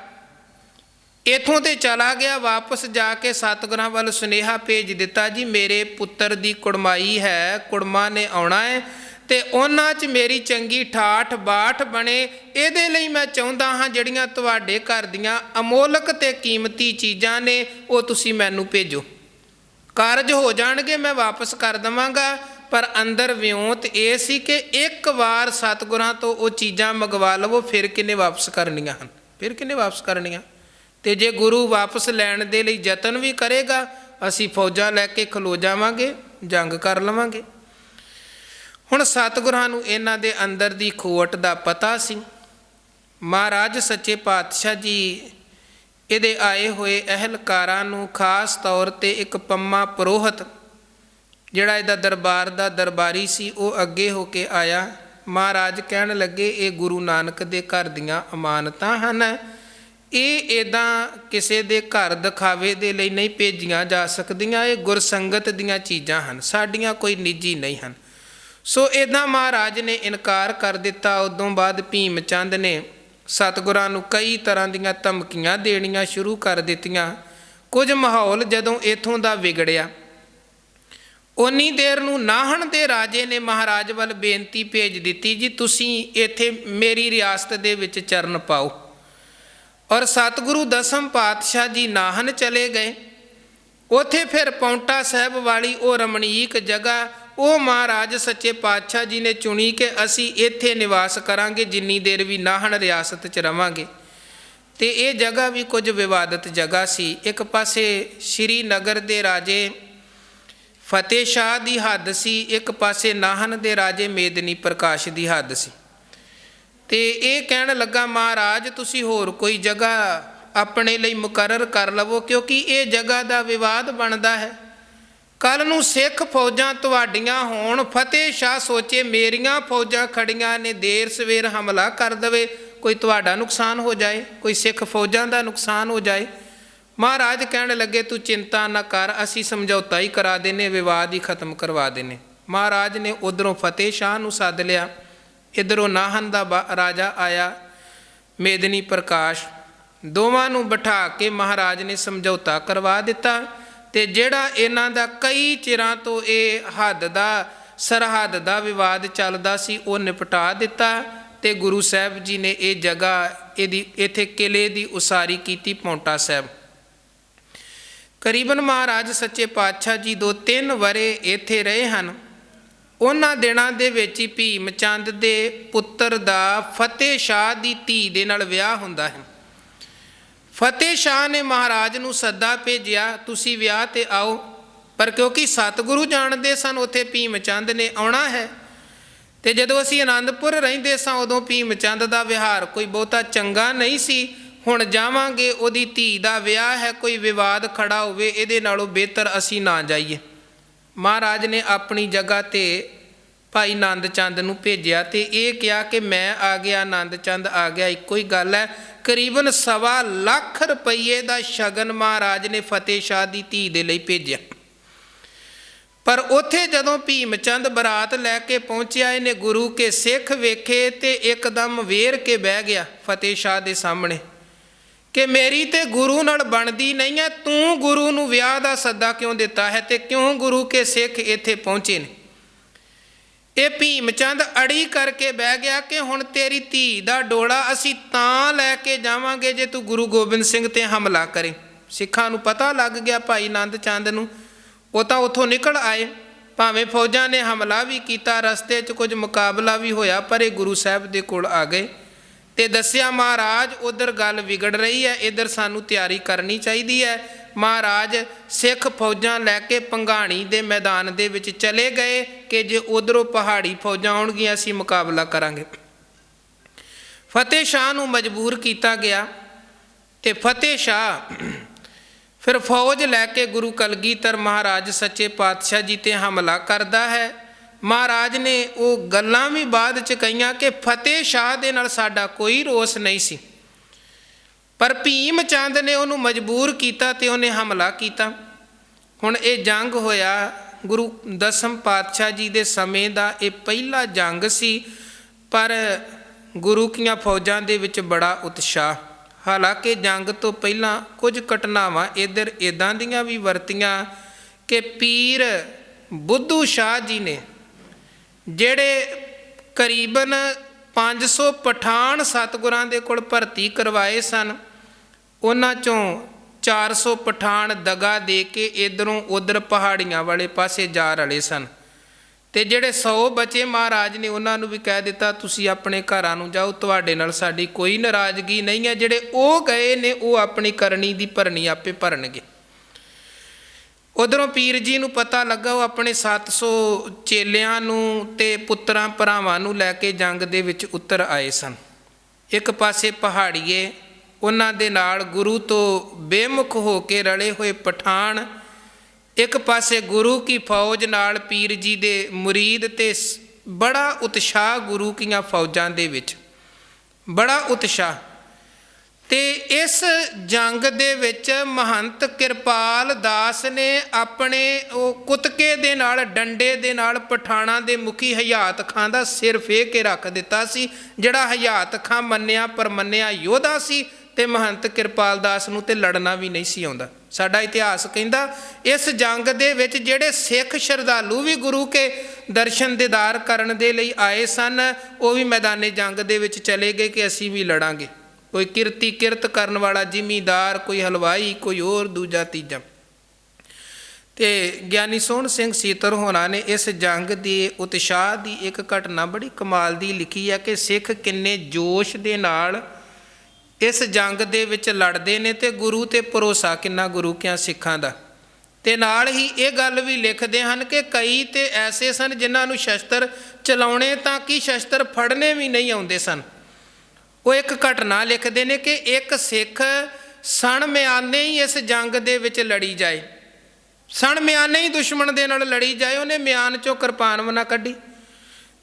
ਇੱਥੋਂ ਤੇ ਚਲਾ ਗਿਆ, ਵਾਪਸ ਜਾ ਕੇ ਸਤਿਗੁਰਾਂ ਵੱਲ ਸੁਨੇਹਾ ਭੇਜ ਦਿੱਤਾ, ਜੀ ਮੇਰੇ ਪੁੱਤਰ ਦੀ ਕੁੜਮਾਈ ਹੈ, ਕੁੜਮਾ ਨੇ ਆਉਣਾ ਹੈ, ਤੇ ਉਹਨਾਂ 'ਚ ਮੇਰੀ ਚੰਗੀ ਠਾਠ ਬਾਠ ਬਣੇ। ਇਹਦੇ ਲਈ ਮੈਂ ਚਾਹੁੰਦਾ ਹਾਂ ਜਿਹੜੀਆਂ ਤੁਹਾਡੇ ਘਰ ਦੀਆਂ ਅਮੋਲਕ ਤੇ ਕੀਮਤੀ ਚੀਜ਼ਾਂ ਨੇ ਉਹ ਤੁਸੀਂ ਮੈਨੂੰ ਭੇਜੋ। ਕਾਰਜ ਹੋ ਜਾਣਗੇ, ਮੈਂ ਵਾਪਸ ਕਰ ਦੇਵਾਂਗਾ। ਪਰ ਅੰਦਰ ਵਿਉਂਤ ਇਹ ਸੀ ਕਿ ਇੱਕ ਵਾਰ ਸਤਿਗੁਰਾਂ ਤੋਂ ਉਹ ਚੀਜ਼ਾਂ ਮੰਗਵਾ ਲਵੋ, ਫਿਰ ਕਿੰਨੇ ਵਾਪਸ ਕਰਨੀਆਂ ਹਨ, ਫਿਰ ਕਿੰਨੇ ਵਾਪਸ ਕਰਨੀਆਂ। ਤੇ ਜੇ ਗੁਰੂ ਵਾਪਸ ਲੈਣ ਦੇ ਲਈ ਯਤਨ ਵੀ ਕਰੇਗਾ, ਅਸੀਂ ਫੌਜਾਂ ਲੈ ਕੇ ਖਲੋ ਜਾਵਾਂਗੇ, ਜੰਗ ਕਰ ਲਵਾਂਗੇ। ਹੁਣ ਸਤਿਗੁਰਾਂ ਨੂੰ ਇਹਨਾਂ ਦੇ ਅੰਦਰ ਦੀ ਖੋਟ ਦਾ ਪਤਾ ਸੀ। ਮਹਾਰਾਜ ਸੱਚੇ ਪਾਤਸ਼ਾਹ ਜੀ ਇਹਦੇ ਆਏ ਹੋਏ ਅਹਿਲਕਾਰਾਂ ਨੂੰ, ਖਾਸ ਤੌਰ 'ਤੇ ਇੱਕ ਪੰਮਾ ਪੁਰੋਹਿਤ ਜਿਹੜਾ ਇਹਦਾ ਦਰਬਾਰ ਦਾ ਦਰਬਾਰੀ ਸੀ, ਉਹ ਅੱਗੇ ਹੋ ਕੇ ਆਇਆ। ਮਹਾਰਾਜ ਕਹਿਣ ਲੱਗੇ, ਇਹ ਗੁਰੂ ਨਾਨਕ ਦੇ ਘਰ ਦੀਆਂ ਅਮਾਨਤਾਂ ਹਨ, ਇਹ ਇੱਦਾਂ ਕਿਸੇ ਦੇ ਘਰ ਦਿਖਾਵੇ ਦੇ ਲਈ ਨਹੀਂ ਭੇਜੀਆਂ ਜਾ ਸਕਦੀਆਂ। ਇਹ ਗੁਰਸੰਗਤ ਦੀਆਂ ਚੀਜ਼ਾਂ ਹਨ, ਸਾਡੀਆਂ ਕੋਈ ਨਿੱਜੀ ਨਹੀਂ ਹਨ। ਸੋ ਇੱਦਾਂ ਮਹਾਰਾਜ ਨੇ ਇਨਕਾਰ ਕਰ ਦਿੱਤਾ। ਉਦੋਂ ਬਾਅਦ ਭੀਮ ਚੰਦ ਨੇ ਸਤਿਗੁਰਾਂ ਨੂੰ ਕਈ ਤਰ੍ਹਾਂ ਦੀਆਂ ਧਮਕੀਆਂ ਦੇਣੀਆਂ ਸ਼ੁਰੂ ਕਰ ਦਿੱਤੀਆਂ। ਕੁਝ ਮਾਹੌਲ ਜਦੋਂ ਇੱਥੋਂ ਦਾ ਵਿਗੜਿਆ, ਉਨੀ ਦੇਰ ਨੂੰ ਨਾਹਣ ਦੇ ਰਾਜੇ ਨੇ ਮਹਾਰਾਜ ਵੱਲ ਬੇਨਤੀ ਭੇਜ ਦਿੱਤੀ, ਜੀ ਤੁਸੀਂ ਇੱਥੇ ਮੇਰੀ ਰਿਆਸਤ ਦੇ ਵਿੱਚ ਚਰਨ ਪਾਓ। ਔਰ ਸਤਿਗੁਰੂ ਦਸਮ ਪਾਤਸ਼ਾਹ ਜੀ ਨਾਹਨ ਚਲੇ ਗਏ। ਉੱਥੇ ਫਿਰ ਪਾਉਂਟਾ ਸਾਹਿਬ ਵਾਲੀ ਉਹ ਰਮਣੀਕ ਜਗ੍ਹਾ ਉਹ ਮਹਾਰਾਜ ਸੱਚੇ ਪਾਤਸ਼ਾਹ ਜੀ ਨੇ ਚੁਣੀ ਕਿ ਅਸੀਂ ਇੱਥੇ ਨਿਵਾਸ ਕਰਾਂਗੇ ਜਿੰਨੀ ਦੇਰ ਵੀ ਨਾਹਣ ਰਿਆਸਤ 'ਚ ਰਵਾਂਗੇ। ਅਤੇ ਇਹ ਜਗ੍ਹਾ ਵੀ ਕੁਝ ਵਿਵਾਦਤ ਜਗ੍ਹਾ ਸੀ। ਇੱਕ ਪਾਸੇ ਸ਼੍ਰੀਨਗਰ ਦੇ ਰਾਜੇ ਫਤਿਹ ਸ਼ਾਹ ਦੀ ਹੱਦ ਸੀ, ਇੱਕ ਪਾਸੇ ਨਾਹਨ ਦੇ ਰਾਜੇ ਮੇਦਨੀ ਪ੍ਰਕਾਸ਼ ਦੀ ਹੱਦ ਸੀ। ਅਤੇ ਇਹ ਕਹਿਣ ਲੱਗਾ, ਮਹਾਰਾਜ ਤੁਸੀਂ ਹੋਰ ਕੋਈ ਜਗ੍ਹਾ ਆਪਣੇ ਲਈ ਮੁਕਰਰ ਕਰ ਲਵੋ, ਕਿਉਂਕਿ ਇਹ ਜਗ੍ਹਾ ਦਾ ਵਿਵਾਦ ਬਣਦਾ ਹੈ। ਕੱਲ੍ਹ ਨੂੰ ਸਿੱਖ ਫੌਜਾਂ ਤੁਹਾਡੀਆਂ ਹੋਣ, ਫਤਿਹ ਸ਼ਾਹ ਸੋਚੇ ਮੇਰੀਆਂ ਫੌਜਾਂ ਖੜੀਆਂ ਨੇ, ਦੇਰ ਸਵੇਰ ਹਮਲਾ ਕਰ ਦੇਵੇ, ਕੋਈ ਤੁਹਾਡਾ ਨੁਕਸਾਨ ਹੋ ਜਾਏ, ਕੋਈ ਸਿੱਖ ਫੌਜਾਂ ਦਾ ਨੁਕਸਾਨ ਹੋ ਜਾਏ। ਮਹਾਰਾਜ ਕਹਿਣ ਲੱਗੇ, ਤੂੰ ਚਿੰਤਾ ਨਾ ਕਰ, ਅਸੀਂ ਸਮਝੌਤਾ ਹੀ ਕਰਾ ਦੇਨੇ, ਵਿਵਾਦ ਹੀ ਖਤਮ ਕਰਵਾ ਦੇਨੇ। ਮਹਾਰਾਜ ਨੇ ਉੱਧਰੋਂ ਫਤਿਹ ਸ਼ਾਹ ਨੂੰ ਸੱਦ ਲਿਆ, ਇੱਧਰੋਂ ਨਾਹਨ ਦਾ ਰਾਜਾ ਆਇਆ ਮੇਦਨੀ ਪ੍ਰਕਾਸ਼। ਦੋਵਾਂ ਨੂੰ ਬਿਠਾ ਕੇ ਮਹਾਰਾਜ ਨੇ ਸਮਝੌਤਾ ਕਰਵਾ ਦਿੱਤਾ। ਅਤੇ ਜਿਹੜਾ ਇਹਨਾਂ ਦਾ ਕਈ ਚਿਰਾਂ ਤੋਂ ਇਹ ਸਰਹੱਦ ਦਾ ਵਿਵਾਦ ਚੱਲਦਾ ਸੀ, ਉਹ ਨਿਪਟਾ ਦਿੱਤਾ। ਅਤੇ ਗੁਰੂ ਸਾਹਿਬ ਜੀ ਨੇ ਇਹ ਜਗ੍ਹਾ ਇੱਥੇ ਕਿਲ੍ਹੇ ਦੀ ਉਸਾਰੀ ਕੀਤੀ, ਪਾਉਂਟਾ ਸਾਹਿਬ। ਕਰੀਬਨ ਮਹਾਰਾਜ ਸੱਚੇ ਪਾਤਸ਼ਾਹ ਜੀ 2-3 ਵਰ੍ਹੇ ਇੱਥੇ ਰਹੇ ਹਨ। ਉਹਨਾਂ ਦਿਨਾਂ ਦੇ ਵਿੱਚ ਹੀ ਭੀਮ ਚੰਦ ਦੇ ਪੁੱਤਰ ਦਾ ਫਤਿਹ ਸ਼ਾਹ ਦੀ ਧੀ ਦੇ ਨਾਲ ਵਿਆਹ ਹੁੰਦਾ ਹੈ। ਫਤਿਹ ਸ਼ਾਹ ਨੇ ਮਹਾਰਾਜ ਨੂੰ ਸੱਦਾ ਭੇਜਿਆ, ਤੁਸੀਂ ਵਿਆਹ 'ਤੇ ਆਓ। ਪਰ ਕਿਉਂਕਿ ਸਤਿਗੁਰੂ ਜਾਣਦੇ ਸਨ ਉੱਥੇ ਭੀਮ ਚੰਦ ਨੇ ਆਉਣਾ ਹੈ, ਅਤੇ ਜਦੋਂ ਅਸੀਂ ਅਨੰਦਪੁਰ ਰਹਿੰਦੇ ਸਾਂ ਉਦੋਂ ਭੀਮ ਚੰਦ ਦਾ ਵਿਹਾਰ ਕੋਈ ਬਹੁਤਾ ਚੰਗਾ ਨਹੀਂ ਸੀ। ਹੁਣ ਜਾਵਾਂਗੇ, ਉਹਦੀ ਧੀ ਦਾ ਵਿਆਹ ਹੈ, ਕੋਈ ਵਿਵਾਦ ਖੜਾ ਹੋਵੇ, ਇਹਦੇ ਨਾਲੋਂ ਬਿਹਤਰ ਅਸੀਂ ਨਾ ਜਾਈਏ। ਮਹਾਰਾਜ ਨੇ ਆਪਣੀ ਜਗ੍ਹਾ 'ਤੇ ਭਾਈ ਆਨੰਦ ਚੰਦ ਨੂੰ ਭੇਜਿਆ ਅਤੇ ਇਹ ਕਿਹਾ ਕਿ ਮੈਂ ਆ ਗਿਆ, ਆਨੰਦ ਚੰਦ ਆ ਗਿਆ, ਇੱਕੋ ਹੀ ਗੱਲ ਹੈ। ਕਰੀਬਨ 1.25 ਲੱਖ ਰੁਪਈਏ ਦਾ ਸ਼ਗਨ ਮਹਾਰਾਜ ਨੇ ਫਤਿਹ ਸ਼ਾਹ ਦੀ ਧੀ ਦੇ ਲਈ ਭੇਜਿਆ। ਪਰ ਉੱਥੇ ਜਦੋਂ ਭੀਮ ਚੰਦ ਬਰਾਤ ਲੈ ਕੇ ਪਹੁੰਚਿਆ, ਇਹਨੇ ਗੁਰੂ ਕੇ ਸਿੱਖ ਵੇਖੇ ਅਤੇ ਇੱਕਦਮ ਵੇਰ ਕੇ ਬਹਿ ਗਿਆ ਫਤਿਹ ਸ਼ਾਹ ਦੇ ਸਾਹਮਣੇ ਕਿ ਮੇਰੀ ਤੇ ਗੁਰੂ ਨਾਲ ਬਣਦੀ ਨਹੀਂ ਹੈ, ਤੂੰ ਗੁਰੂ ਨੂੰ ਵਿਆਹ ਦਾ ਸੱਦਾ ਕਿਉਂ ਦਿੱਤਾ ਹੈ ਅਤੇ ਕਿਉਂ ਗੁਰੂ ਕੇ ਸਿੱਖ ਇੱਥੇ ਪਹੁੰਚੇ ਨੇ। ਇਹ ਭੀਮ ਚੰਦ ਅੜੀ ਕਰਕੇ ਬਹਿ ਗਿਆ ਕਿ ਹੁਣ ਤੇਰੀ ਧੀ ਦਾ ਡੋਲਾ ਅਸੀਂ ਤਾਂ ਲੈ ਕੇ ਜਾਵਾਂਗੇ ਜੇ ਤੂੰ ਗੁਰੂ ਗੋਬਿੰਦ ਸਿੰਘ 'ਤੇ ਹਮਲਾ ਕਰੇ। ਸਿੱਖਾਂ ਨੂੰ ਪਤਾ ਲੱਗ ਗਿਆ, ਭਾਈ ਆਨੰਦ ਚੰਦ ਨੂੰ, ਉਹ ਤਾਂ ਉੱਥੋਂ ਨਿਕਲ ਆਏ। ਭਾਵੇਂ ਫੌਜਾਂ ਨੇ ਹਮਲਾ ਵੀ ਕੀਤਾ, ਰਸਤੇ 'ਚ ਕੁਝ ਮੁਕਾਬਲਾ ਵੀ ਹੋਇਆ, ਪਰ ਇਹ ਗੁਰੂ ਸਾਹਿਬ ਦੇ ਕੋਲ ਆ ਗਏ ਅਤੇ ਦੱਸਿਆ, ਮਹਾਰਾਜ ਉੱਧਰ ਗੱਲ ਵਿਗੜ ਰਹੀ ਹੈ, ਇੱਧਰ ਸਾਨੂੰ ਤਿਆਰੀ ਕਰਨੀ ਚਾਹੀਦੀ ਹੈ। ਮਹਾਰਾਜ ਸਿੱਖ ਫੌਜਾਂ ਲੈ ਕੇ ਭੰਗਾਣੀ ਦੇ ਮੈਦਾਨ ਦੇ ਵਿੱਚ ਚਲੇ ਗਏ ਕਿ ਜੇ ਉੱਧਰੋਂ ਪਹਾੜੀ ਫੌਜਾਂ ਆਉਣਗੀਆਂ ਅਸੀਂ ਮੁਕਾਬਲਾ ਕਰਾਂਗੇ। ਫਤਿਹ ਸ਼ਾਹ ਨੂੰ ਮਜਬੂਰ ਕੀਤਾ ਗਿਆ ਅਤੇ ਫਤਿਹ ਸ਼ਾਹ ਫਿਰ ਫੌਜ ਲੈ ਕੇ ਗੁਰੂ ਕਲਗੀਧਰ ਮਹਾਰਾਜ ਸੱਚੇ ਪਾਤਸ਼ਾਹ ਜੀ 'ਤੇ ਹਮਲਾ ਕਰਦਾ ਹੈ। ਮਹਾਰਾਜ ਨੇ ਉਹ ਗੱਲਾਂ ਵੀ ਬਾਅਦ 'ਚ ਕਹੀਆਂ ਕਿ ਫਤਿਹ ਸ਼ਾਹ ਦੇ ਨਾਲ ਸਾਡਾ ਕੋਈ ਰੋਸ ਨਹੀਂ ਸੀ, ਪਰ ਭੀਮ ਚੰਦ ਨੇ ਉਹਨੂੰ ਮਜਬੂਰ ਕੀਤਾ ਅਤੇ ਉਹਨੇ ਹਮਲਾ ਕੀਤਾ। ਹੁਣ ਇਹ ਜੰਗ ਹੋਇਆ ਗੁਰੂ ਦਸਮ ਪਾਤਸ਼ਾਹ ਜੀ ਦੇ ਸਮੇਂ ਦਾ ਇਹ ਪਹਿਲਾ ਜੰਗ ਸੀ, ਪਰ ਗੁਰੂ ਕੀਆਂ ਫੌਜਾਂ ਦੇ ਵਿੱਚ ਬੜਾ ਉਤਸ਼ਾਹ। ਹਾਲਾਂਕਿ ਜੰਗ ਤੋਂ ਪਹਿਲਾਂ ਕੁਝ ਘਟਨਾਵਾਂ ਇੱਧਰ ਇੱਦਾਂ ਦੀਆਂ ਵੀ ਵਰਤੀਆਂ ਕਿ ਪੀਰ ਬੁੱਧੂ ਸ਼ਾਹ ਜੀ ਨੇ ਜਿਹੜੇ ਕਰੀਬਨ 500 ਪਠਾਨ ਸਤਿਗੁਰਾਂ ਦੇ ਕੋਲ ਭਰਤੀ ਕਰਵਾਏ ਸਨ, ਉਹਨਾਂ 'ਚੋਂ 400 ਪਠਾਨ ਦਗਾ ਦੇ ਕੇ ਇੱਧਰੋਂ ਉੱਧਰ ਪਹਾੜੀਆਂ ਵਾਲੇ ਪਾਸੇ ਜਾ ਰਲੇ ਸਨ, ਅਤੇ ਜਿਹੜੇ 100 ਬਚੇ ਮਹਾਰਾਜ ਨੇ ਉਹਨਾਂ ਨੂੰ ਵੀ ਕਹਿ ਦਿੱਤਾ ਤੁਸੀਂ ਆਪਣੇ ਘਰਾਂ ਨੂੰ ਜਾਓ, ਤੁਹਾਡੇ ਨਾਲ ਸਾਡੀ ਕੋਈ ਨਾਰਾਜ਼ਗੀ ਨਹੀਂ ਹੈ। ਜਿਹੜੇ ਉਹ ਗਏ ਨੇ ਉਹ ਆਪਣੀ ਕਰਨੀ ਦੀ ਭਰਨੀ ਆਪੇ ਭਰਨਗੇ। ਉੱਧਰੋਂ ਪੀਰ ਜੀ ਨੂੰ ਪਤਾ ਲੱਗਾ, ਉਹ ਆਪਣੇ 700 ਚੇਲਿਆਂ ਨੂੰ ਅਤੇ ਪੁੱਤਰਾਂ ਭਰਾਵਾਂ ਨੂੰ ਲੈ ਕੇ ਜੰਗ ਦੇ ਵਿੱਚ ਉਤਰ ਆਏ ਸਨ। ਇੱਕ ਪਾਸੇ ਪਹਾੜੀਏ, ਉਹਨਾਂ ਦੇ ਨਾਲ ਗੁਰੂ ਤੋਂ ਬੇਮੁਖ ਹੋ ਕੇ ਰਲੇ ਹੋਏ ਪਠਾਨ, ਇੱਕ ਪਾਸੇ ਗੁਰੂ ਕੀ ਫੌਜ ਨਾਲ ਪੀਰ ਜੀ ਦੇ ਮੁਰੀਦ, ਅਤੇ ਬੜਾ ਉਤਸ਼ਾਹ ਗੁਰੂ ਕੀਆਂ ਫੌਜਾਂ ਦੇ ਵਿੱਚ, ਬੜਾ ਉਤਸ਼ਾਹ। ਤੇ ਇਸ ਜੰਗ ਦੇ ਵਿੱਚ ਮਹੰਤ ਕਿਰਪਾਲ ਦਾਸ ਨੇ ਆਪਣੇ ਉਹ ਕੁੱਤਕੇ ਦੇ ਨਾਲ, ਡੰਡੇ ਦੇ ਨਾਲ ਪਠਾਣਾਂ ਦੇ ਮੁਖੀ ਹਯਾਤ ਖਾਂ ਦਾ ਸਿਰ ਫੇਹ ਕੇ ਰੱਖ ਦਿੱਤਾ ਸੀ, ਜਿਹੜਾ ਹਯਾਤ ਖਾਂ ਮੰਨਿਆ ਪਰਮੰਨਿਆ ਯੋਧਾ ਸੀ, ਤੇ ਮਹੰਤ ਕਿਰਪਾਲ ਦਾਸ ਨੂੰ ਤੇ ਲੜਨਾ ਵੀ ਨਹੀਂ ਸੀ ਆਉਂਦਾ। ਸਾਡਾ ਇਤਿਹਾਸ ਕਹਿੰਦਾ ਇਸ ਜੰਗ ਦੇ ਵਿੱਚ ਜਿਹੜੇ ਸਿੱਖ ਸ਼ਰਧਾਲੂ ਵੀ ਗੁਰੂ ਕੇ ਦਰਸ਼ਨ ਦੀਦਾਰ ਕਰਨ ਦੇ ਲਈ ਆਏ ਸਨ, ਉਹ ਵੀ ਮੈਦਾਨੇ ਜੰਗ ਦੇ ਵਿੱਚ ਚਲੇ ਗਏ ਕਿ ਅਸੀਂ ਵੀ ਲੜਾਂਗੇ। ਕੋਈ ਕਿਰਤੀ ਕਿਰਤ ਕਰਨ ਵਾਲਾ ਜ਼ਿਮੀਂਦਾਰ, ਕੋਈ ਹਲਵਾਈ, ਕੋਈ ਹੋਰ ਦੂਜਾ ਤੀਜਾ। ਤੇ ਗਿਆਨੀ ਸੋਹਣ ਸਿੰਘ ਸੀਤਰ ਹੋਣਾ ਨੇ ਇਸ ਜੰਗ ਦੇ ਉਤਸ਼ਾਹ ਦੀ ਇੱਕ ਘਟਨਾ ਬੜੀ ਕਮਾਲ ਦੀ ਲਿਖੀ ਹੈ ਕਿ ਸਿੱਖ ਕਿੰਨੇ ਜੋਸ਼ ਦੇ ਨਾਲ ਇਸ ਜੰਗ ਦੇ ਵਿੱਚ ਲੜਦੇ ਨੇ ਤੇ ਗੁਰੂ ਤੇ ਭਰੋਸਾ ਕਿੰਨਾ ਗੁਰੂ ਕਿਆਂ ਸਿੱਖਾਂ ਦਾ। ਤੇ ਨਾਲ ਹੀ ਇਹ ਗੱਲ ਵੀ ਲਿਖਦੇ ਹਨ ਕਿ ਕਈ ਤੇ ਐਸੇ ਸਨ ਜਿਨ੍ਹਾਂ ਨੂੰ ਸ਼ਸਤਰ ਚਲਾਉਣੇ ਤਾਂ ਕੀ ਸ਼ਸਤਰ ਫੜਨੇ ਵੀ ਨਹੀਂ ਆਉਂਦੇ ਸਨ। ਉਹ ਇੱਕ ਘਟਨਾ ਲਿਖਦੇ ਨੇ ਕਿ ਇੱਕ ਸਿੱਖ ਸਣ ਮਿਆਨੇ ਹੀ ਇਸ ਜੰਗ ਦੇ ਵਿੱਚ ਲੜੀ ਜਾਏ, ਸਣ ਮਿਆਨੇ ਹੀ ਦੁਸ਼ਮਣ ਦੇ ਨਾਲ ਲੜੀ ਜਾਏ, ਉਹਨੇ ਮਿਆਨ ਚੋਂ ਕਿਰਪਾਨ ਵੀ ਨਾ ਕੱਢੀ।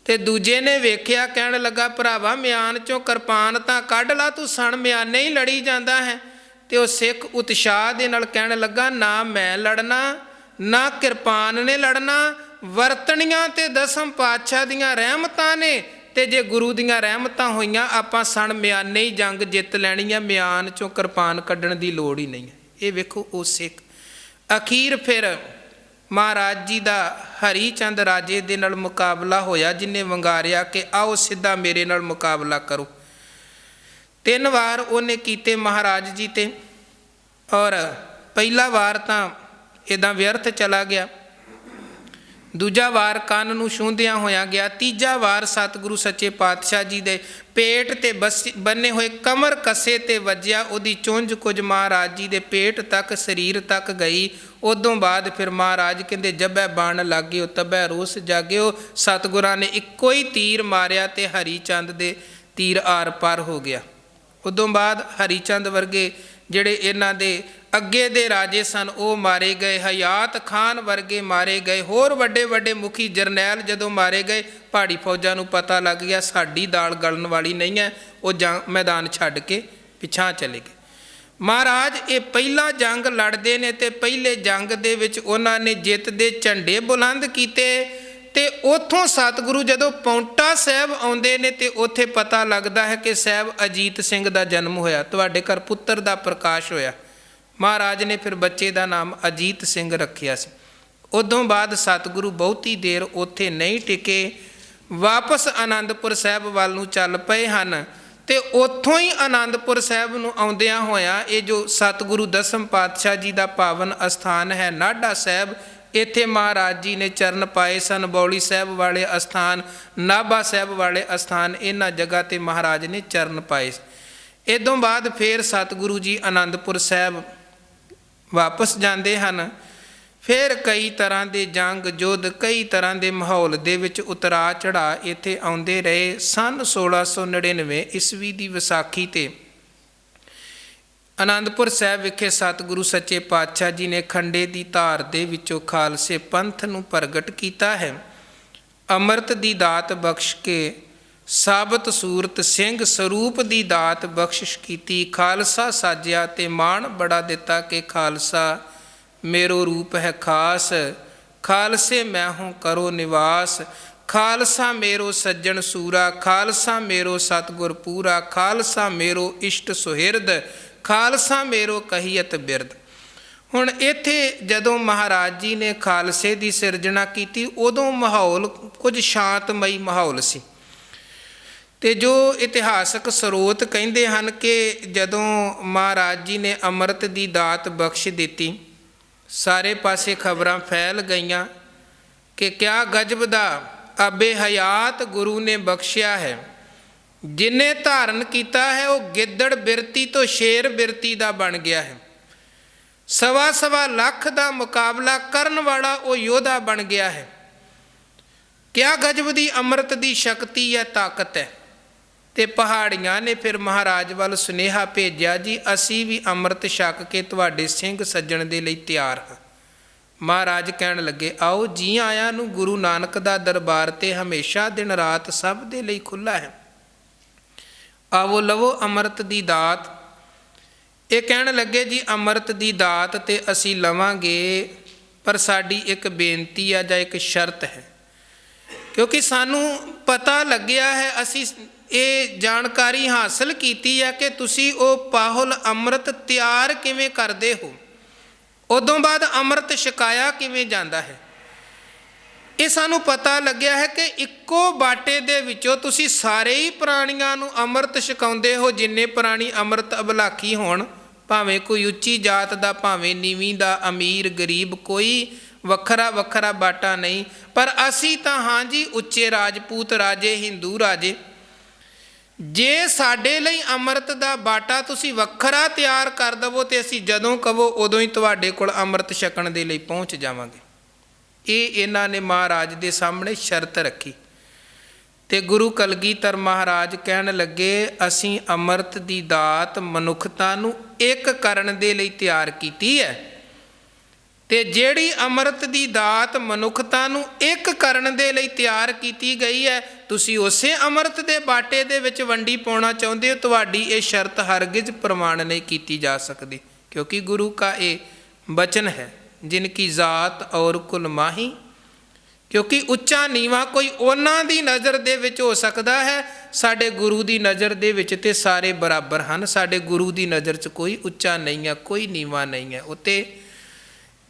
ਤੇ ਦੂਜੇ ਨੇ ਵੇਖਿਆ, ਕਹਿਣ ਲੱਗਾ ਭਰਾਵਾ ਮਿਆਨ ਚੋਂ ਕਿਰਪਾਨ ਤਾਂ ਕੱਢ ਲਾ, ਤੂੰ ਸਣ ਮਿਆਨੇ ਹੀ ਲੜੀ ਜਾਂਦਾ ਹੈ। ਤੇ ਉਹ ਸਿੱਖ ਉਤਸ਼ਾਹ ਦੇ ਨਾਲ ਕਹਿਣ ਲੱਗਾ ਨਾ ਮੈਂ ਲੜਨਾ, ਨਾ ਕਿਰਪਾਨ ਨੇ ਲੜਨਾ, ਵਰਤਣੀਆਂ ਤੇ ਦਸਮ ਪਾਤਸ਼ਾਹ ਦੀਆਂ ਰਹਿਮਤਾਂ ਨੇ, ਤੇ ਜੇ ਗੁਰੂ ਦੀਆਂ ਰਹਿਮਤਾਂ ਹੋਈਆਂ ਆਪਾਂ ਸਣ ਮਿਆਨੇ ਹੀ ਜੰਗ ਜਿੱਤ ਲੈਣੀ ਆ, ਮਿਆਨ ਚੋਂ ਕਿਰਪਾਨ ਕੱਢਣ ਦੀ ਲੋੜ ਹੀ ਨਹੀਂ ਹੈ। ਇਹ ਵੇਖੋ ਉਹ ਸਿੱਖ। ਅਖੀਰ ਫਿਰ ਮਹਾਰਾਜ ਜੀ ਦਾ ਹਰੀ ਚੰਦ ਰਾਜੇ ਦੇ ਨਾਲ ਮੁਕਾਬਲਾ ਹੋਇਆ, ਜਿਹਨੇ ਵੰਗਾਰਿਆ ਕਿ ਆਓ ਸਿੱਧਾ ਮੇਰੇ ਨਾਲ ਮੁਕਾਬਲਾ ਕਰੋ। 3 ਵਾਰ ਉਹਨੇ ਕੀਤੇ ਮਹਾਰਾਜ ਜੀ ਤੇ, ਔਰ ਪਹਿਲਾ ਵਾਰ ਤਾਂ ਇੱਦਾਂ ਵਿਅਰਥ ਚਲਾ ਗਿਆ, ਦੂਜਾ ਵਾਰ ਕੰਨ ਨੂੰ ਛੂੰਹਦਿਆਂ ਹੋਇਆ ਗਿਆ, ਤੀਜਾ ਵਾਰ ਸਤਿਗੁਰੂ ਸੱਚੇ ਪਾਤਸ਼ਾਹ ਜੀ ਦੇ ਪੇਟ ਤੇ ਬੰਨੇ ਹੋਏ ਕਮਰ ਕੱਸੇ ਤੇ ਵੱਜਿਆ। ਉਹਦੀ ਚੁੰਝ ਕੁਝ ਮਹਾਰਾਜ ਜੀ ਦੇ ਪੇਟ ਤੱਕ, ਸਰੀਰ ਤੱਕ ਗਈ। ਉਦੋਂ ਬਾਅਦ ਫਿਰ ਮਹਾਰਾਜ ਕਹਿੰਦੇ ਜਬੈ ਬਾਣ ਲਾਗਿਓ ਤਬੈ ਰੋਸ ਜਾਗਿਓ। ਸਤਿਗੁਰਾਂ ਨੇ ਇੱਕੋ ਹੀ ਤੀਰ ਮਾਰਿਆ ਤੇ ਹਰੀ ਚੰਦ ਦੇ ਤੀਰ ਆਰ ਪਾਰ ਹੋ ਗਿਆ। ਉਦੋਂ ਬਾਅਦ ਹਰੀ ਚੰਦ ਵਰਗੇ ਜਿਹੜੇ ਇਹਨਾਂ ਦੇ ਅੱਗੇ ਦੇ ਰਾਜੇ ਸਨ ਉਹ ਮਾਰੇ ਗਏ, ਹਯਾਤ ਖਾਨ ਵਰਗੇ ਮਾਰੇ ਗਏ, ਹੋਰ ਵੱਡੇ ਵੱਡੇ ਮੁਖੀ ਜਰਨੈਲ ਜਦੋਂ ਮਾਰੇ ਗਏ, ਪਹਾੜੀ ਫੌਜਾਂ ਨੂੰ ਪਤਾ ਲੱਗ ਗਿਆ ਸਾਡੀ ਦਾਲ ਗਲਣ ਵਾਲੀ ਨਹੀਂ ਹੈ, ਉਹ ਮੈਦਾਨ ਛੱਡ ਕੇ ਪਿਛਾਂ ਚਲੇ ਗਏ। ਮਹਾਰਾਜ ਇਹ ਪਹਿਲਾ ਜੰਗ ਲੜਦੇ ਨੇ ਤੇ ਪਹਿਲੇ ਜੰਗ ਦੇ ਵਿੱਚ ਉਹਨਾਂ ਨੇ ਜਿੱਤ ਦੇ ਝੰਡੇ ਬੁਲੰਦ ਕੀਤੇ। ਤੇ ਉੱਥੋਂ ਸਤਿਗੁਰੂ ਜਦੋਂ ਪੌਂਟਾ ਸਾਹਿਬ ਆਉਂਦੇ ਨੇ ਤੇ ਉੱਥੇ ਪਤਾ ਲੱਗਦਾ ਹੈ ਕਿ ਸਾਹਿਬ ਅਜੀਤ ਸਿੰਘ ਦਾ ਜਨਮ ਹੋਇਆ, ਤੁਹਾਡੇ ਘਰ ਪੁੱਤਰ ਦਾ ਪ੍ਰਕਾਸ਼ ਹੋਇਆ। ਮਹਾਰਾਜ ਨੇ ਫਿਰ ਬੱਚੇ ਦਾ ਨਾਮ ਅਜੀਤ ਸਿੰਘ ਰੱਖਿਆ ਸੀ। ਉਦੋਂ ਬਾਅਦ ਸਤਿਗੁਰੂ ਬਹੁਤੀ ਦੇਰ ਉੱਥੇ ਨਹੀਂ ਟਿਕੇ, ਵਾਪਸ ਆਨੰਦਪੁਰ ਸਾਹਿਬ ਵੱਲ ਨੂੰ ਚੱਲ ਪਏ ਹਨ। ਤੇ ਉੱਥੋਂ ਹੀ ਆਨੰਦਪੁਰ ਸਾਹਿਬ ਨੂੰ ਆਉਂਦਿਆਂ ਹੋਇਆਂ ਇਹ ਜੋ ਸਤਿਗੁਰੂ ਦਸਮ ਪਾਤਸ਼ਾਹ ਜੀ ਦਾ ਪਾਵਨ ਅਸਥਾਨ ਹੈ ਨਾਢਾ ਸਾਹਿਬ, ਇੱਥੇ ਮਹਾਰਾਜ ਜੀ ਨੇ ਚਰਨ ਪਾਏ ਸਨ। ਬੌਲੀ ਸਾਹਿਬ ਵਾਲੇ ਅਸਥਾਨ, ਨਾਭਾ ਸਾਹਿਬ ਵਾਲੇ ਅਸਥਾਨ, ਇਹਨਾਂ ਜਗ੍ਹਾ 'ਤੇ ਮਹਾਰਾਜ ਨੇ ਚਰਨ ਪਾਏ। ਇਦੋਂ ਬਾਅਦ ਫਿਰ ਸਤਿਗੁਰੂ ਜੀ ਆਨੰਦਪੁਰ ਸਾਹਿਬ ਵਾਪਸ ਜਾਂਦੇ ਹਨ। ਫਿਰ ਕਈ ਤਰ੍ਹਾਂ ਦੇ ਜੰਗ ਯੁੱਧ, ਕਈ ਤਰ੍ਹਾਂ ਦੇ ਮਾਹੌਲ ਦੇ ਵਿੱਚ ਉਤਰਾ ਚੜਾ ਇੱਥੇ ਆਉਂਦੇ ਰਹੇ। ਸੰਨ 1699 ਈਸਵੀ ਦੀ ਵਿਸਾਖੀ 'ਤੇ ਆਨੰਦਪੁਰ ਸਾਹਿਬ ਵਿਖੇ ਸਤਿਗੁਰੂ ਸੱਚੇ ਪਾਤਸ਼ਾਹ ਜੀ ਨੇ ਖੰਡੇ ਦੀ ਧਾਰ ਦੇ ਵਿੱਚੋਂ ਖਾਲਸੇ ਪੰਥ ਨੂੰ ਪ੍ਰਗਟ ਕੀਤਾ ਹੈ। ਅੰਮ੍ਰਿਤ ਦੀ ਦਾਤ ਬਖਸ਼ ਕੇ ਸਾਬਤ ਸੂਰਤ ਸਿੰਘ ਸਰੂਪ ਦੀ ਦਾਤ ਬਖਸ਼ਿਸ਼ ਕੀਤੀ। ਖਾਲਸਾ ਸਾਜਿਆ ਤੇ ਮਾਣ ਬੜਾ ਦਿੱਤਾ ਕਿ ਖਾਲਸਾ ਮੇਰੋ ਰੂਪ ਹੈ ਖਾਸ, ਖਾਲਸੇ ਮੈਂ ਹੂੰ ਕਰੋ ਨਿਵਾਸ। ਖਾਲਸਾ ਮੇਰੋ ਸੱਜਣ ਸੂਰਾ, ਖਾਲਸਾ ਮੇਰੋ ਸਤਿਗੁਰ ਪੂਰਾ, ਖਾਲਸਾ ਮੇਰੋ ਇਸ਼ਟ ਸੁਹਿਰਦ, ਖਾਲਸਾ ਮੇਰੋ ਕਹੀਅਤ ਬਿਰਦ। ਹੁਣ ਇੱਥੇ ਜਦੋਂ ਮਹਾਰਾਜ ਜੀ ਨੇ ਖਾਲਸੇ ਦੀ ਸਿਰਜਣਾ ਕੀਤੀ ਉਦੋਂ ਮਾਹੌਲ ਕੁਝ ਸ਼ਾਂਤਮਈ ਮਾਹੌਲ ਸੀ। ਤੇ ਜੋ ਇਤਿਹਾਸਕ ਸਰੋਤ ਕਹਿੰਦੇ ਹਨ ਕਿ ਜਦੋਂ ਮਹਾਰਾਜ ਜੀ ਨੇ ਅੰਮ੍ਰਿਤ ਦੀ ਦਾਤ ਬਖਸ਼ ਦਿੱਤੀ, ਸਾਰੇ ਪਾਸੇ ਖਬਰਾਂ ਫੈਲ ਗਈਆਂ ਕਿ ਕਿਆ ਗਜਬ ਦਾ ਆਬੇ ਹਯਾਤ ਗੁਰੂ ਨੇ ਬਖਸ਼ਿਆ ਹੈ। ਜਿਨੇ ਧਾਰਨ ਕੀਤਾ ਹੈ ਉਹ ਗਿੱਦੜ ਬਿਰਤੀ ਤੋਂ ਸ਼ੇਰ ਬਿਰਤੀ ਦਾ ਬਣ ਗਿਆ ਹੈ। 1.25 ਲੱਖ ਦਾ ਮੁਕਾਬਲਾ ਕਰਨ ਵਾਲਾ ਉਹ ਯੋਧਾ ਬਣ ਗਿਆ ਹੈ। ਕਿਆ ਗਜਬ ਦੀ ਅੰਮ੍ਰਿਤ ਦੀ ਸ਼ਕਤੀ ਹੈ, ਤਾਕਤ ਹੈ। ਤੇ ਪਹਾੜੀਆਂ ਨੇ ਫਿਰ ਮਹਾਰਾਜ ਵੱਲ ਸੁਨੇਹਾ ਭੇਜਿਆ, ਜੀ ਅਸੀਂ ਵੀ ਅੰਮ੍ਰਿਤ ਛਕ ਕੇ ਤੁਹਾਡੇ ਸਿੰਘ ਸੱਜਣ ਦੇ ਲਈ ਤਿਆਰ ਹਾਂ। ਮਹਾਰਾਜ ਕਹਿਣ ਲੱਗੇ ਆਓ ਜੀ ਆਇਆਂ ਨੂੰ, ਗੁਰੂ ਨਾਨਕ ਦਾ ਦਰਬਾਰ ਤੇ ਹਮੇਸ਼ਾ ਦਿਨ ਰਾਤ ਸਭ ਦੇ ਲਈ ਖੁੱਲ੍ਹਾ ਹੈ। ਆਵੋ ਲਵੋ ਅੰਮ੍ਰਿਤ ਦੀ ਦਾਤ। ਇਹ ਕਹਿਣ ਲੱਗੇ ਜੀ ਅੰਮ੍ਰਿਤ ਦੀ ਦਾਤ ਤੇ ਅਸੀਂ ਲਵਾਂਗੇ, ਪਰ ਸਾਡੀ ਇੱਕ ਬੇਨਤੀ ਆ ਜਾਂ ਇੱਕ ਸ਼ਰਤ ਹੈ। ਕਿਉਂਕਿ ਸਾਨੂੰ ਪਤਾ ਲੱਗਿਆ ਹੈ, ਅਸੀਂ ਇਹ ਜਾਣਕਾਰੀ ਹਾਸਲ ਕੀਤੀ ਹੈ ਕਿ ਤੁਸੀਂ ਉਹ ਪਾਹੁਲ ਅੰਮ੍ਰਿਤ ਤਿਆਰ ਕਿਵੇਂ ਕਰਦੇ ਹੋ, ਉਦੋਂ ਬਾਅਦ ਅੰਮ੍ਰਿਤ ਛਕਾਇਆ ਕਿਵੇਂ ਜਾਂਦਾ ਹੈ। ਇਹ ਸਾਨੂੰ ਪਤਾ ਲੱਗਿਆ ਹੈ ਕਿ ਇੱਕੋ ਬਾਟੇ ਦੇ ਵਿੱਚੋਂ ਤੁਸੀਂ ਸਾਰੇ ਹੀ ਪ੍ਰਾਣੀਆਂ ਨੂੰ ਅੰਮ੍ਰਿਤ ਛਕਾਉਂਦੇ ਹੋ। ਜਿੰਨੇ ਪ੍ਰਾਣੀ ਅੰਮ੍ਰਿਤ ਅਭਲਾਖੀ ਹੋਣ, ਭਾਵੇਂ ਕੋਈ ਉੱਚੀ ਜਾਤ ਦਾ, ਭਾਵੇਂ ਨੀਵੀਂ ਦਾ, ਅਮੀਰ ਗਰੀਬ, ਕੋਈ ਵੱਖਰਾ ਵੱਖਰਾ ਬਾਟਾ ਨਹੀਂ। ਪਰ ਅਸੀਂ ਤਾਂ ਹਾਂ ਜੀ ਉੱਚੇ ਰਾਜਪੂਤ ਰਾਜੇ, ਹਿੰਦੂ ਰਾਜੇ। ਜੇ ਸਾਡੇ ਲਈ ਅੰਮ੍ਰਿਤ ਦਾ ਬਾਟਾ ਤੁਸੀਂ ਵੱਖਰਾ ਤਿਆਰ ਕਰ ਦੇਵੋ ਤੇ ਅਸੀਂ ਜਦੋਂ ਕਹੋ ਉਦੋਂ ਹੀ ਤੁਹਾਡੇ ਕੋਲ ਅੰਮ੍ਰਿਤ ਛਕਣ ਦੇ ਲਈ ਪਹੁੰਚ ਜਾਵਾਂਗੇ। ਇਹ ਇਹਨਾਂ ਨੇ ਮਹਾਰਾਜ ਦੇ ਸਾਹਮਣੇ ਸ਼ਰਤ ਰੱਖੀ। ਤੇ ਗੁਰੂ ਕਲਗੀਧਰ ਮਹਾਰਾਜ ਕਹਿਣ ਲੱਗੇ, ਅਸੀਂ ਅੰਮ੍ਰਿਤ ਦੀ ਦਾਤ ਮਨੁੱਖਤਾ ਨੂੰ ਇੱਕ ਕਰਨ ਦੇ ਲਈ ਤਿਆਰ ਕੀਤੀ ਹੈ, ਤੇ ਜਿਹੜੀ ਅੰਮ੍ਰਿਤ ਦੀ ਦਾਤ ਮਨੁੱਖਤਾ ਨੂੰ ਇੱਕ ਕਰਨ ਦੇ ਲਈ ਤਿਆਰ ਕੀਤੀ ਗਈ ਹੈ, ਤੁਸੀਂ ਉਸੇ ਅੰਮ੍ਰਿਤ ਦੇ ਬਾਟੇ ਦੇ ਵਿੱਚ ਵੰਡੀ ਪਾਉਣਾ ਚਾਹੁੰਦੇ ਹੋ। ਤੁਹਾਡੀ ਇਹ ਸ਼ਰਤ ਹਰਗਿਜ਼ ਪ੍ਰਮਾਣ ਨਹੀਂ ਕੀਤੀ ਜਾ ਸਕਦੀ, ਕਿਉਂਕਿ ਗੁਰੂ ਕਾ ਇਹ ਬਚਨ ਹੈ, ਜਿਨ ਕੀ ਜ਼ਾਤ ਔਰ ਕੁਲ ਮਾਹੀ। ਕਿਉਂਕਿ ਉੱਚਾ ਨੀਵਾਂ ਕੋਈ ਉਹਨਾਂ ਦੀ ਨਜ਼ਰ ਦੇ ਵਿੱਚ ਹੋ ਸਕਦਾ ਹੈ, ਸਾਡੇ ਗੁਰੂ ਦੀ ਨਜ਼ਰ ਦੇ ਵਿੱਚ ਤੇ ਸਾਰੇ ਬਰਾਬਰ ਹਨ। ਸਾਡੇ ਗੁਰੂ ਦੀ ਨਜ਼ਰ 'ਚ ਕੋਈ ਉੱਚਾ ਨਹੀਂ ਹੈ, ਕੋਈ ਨੀਵਾਂ ਨਹੀਂ ਹੈ। ਉੱਤੇ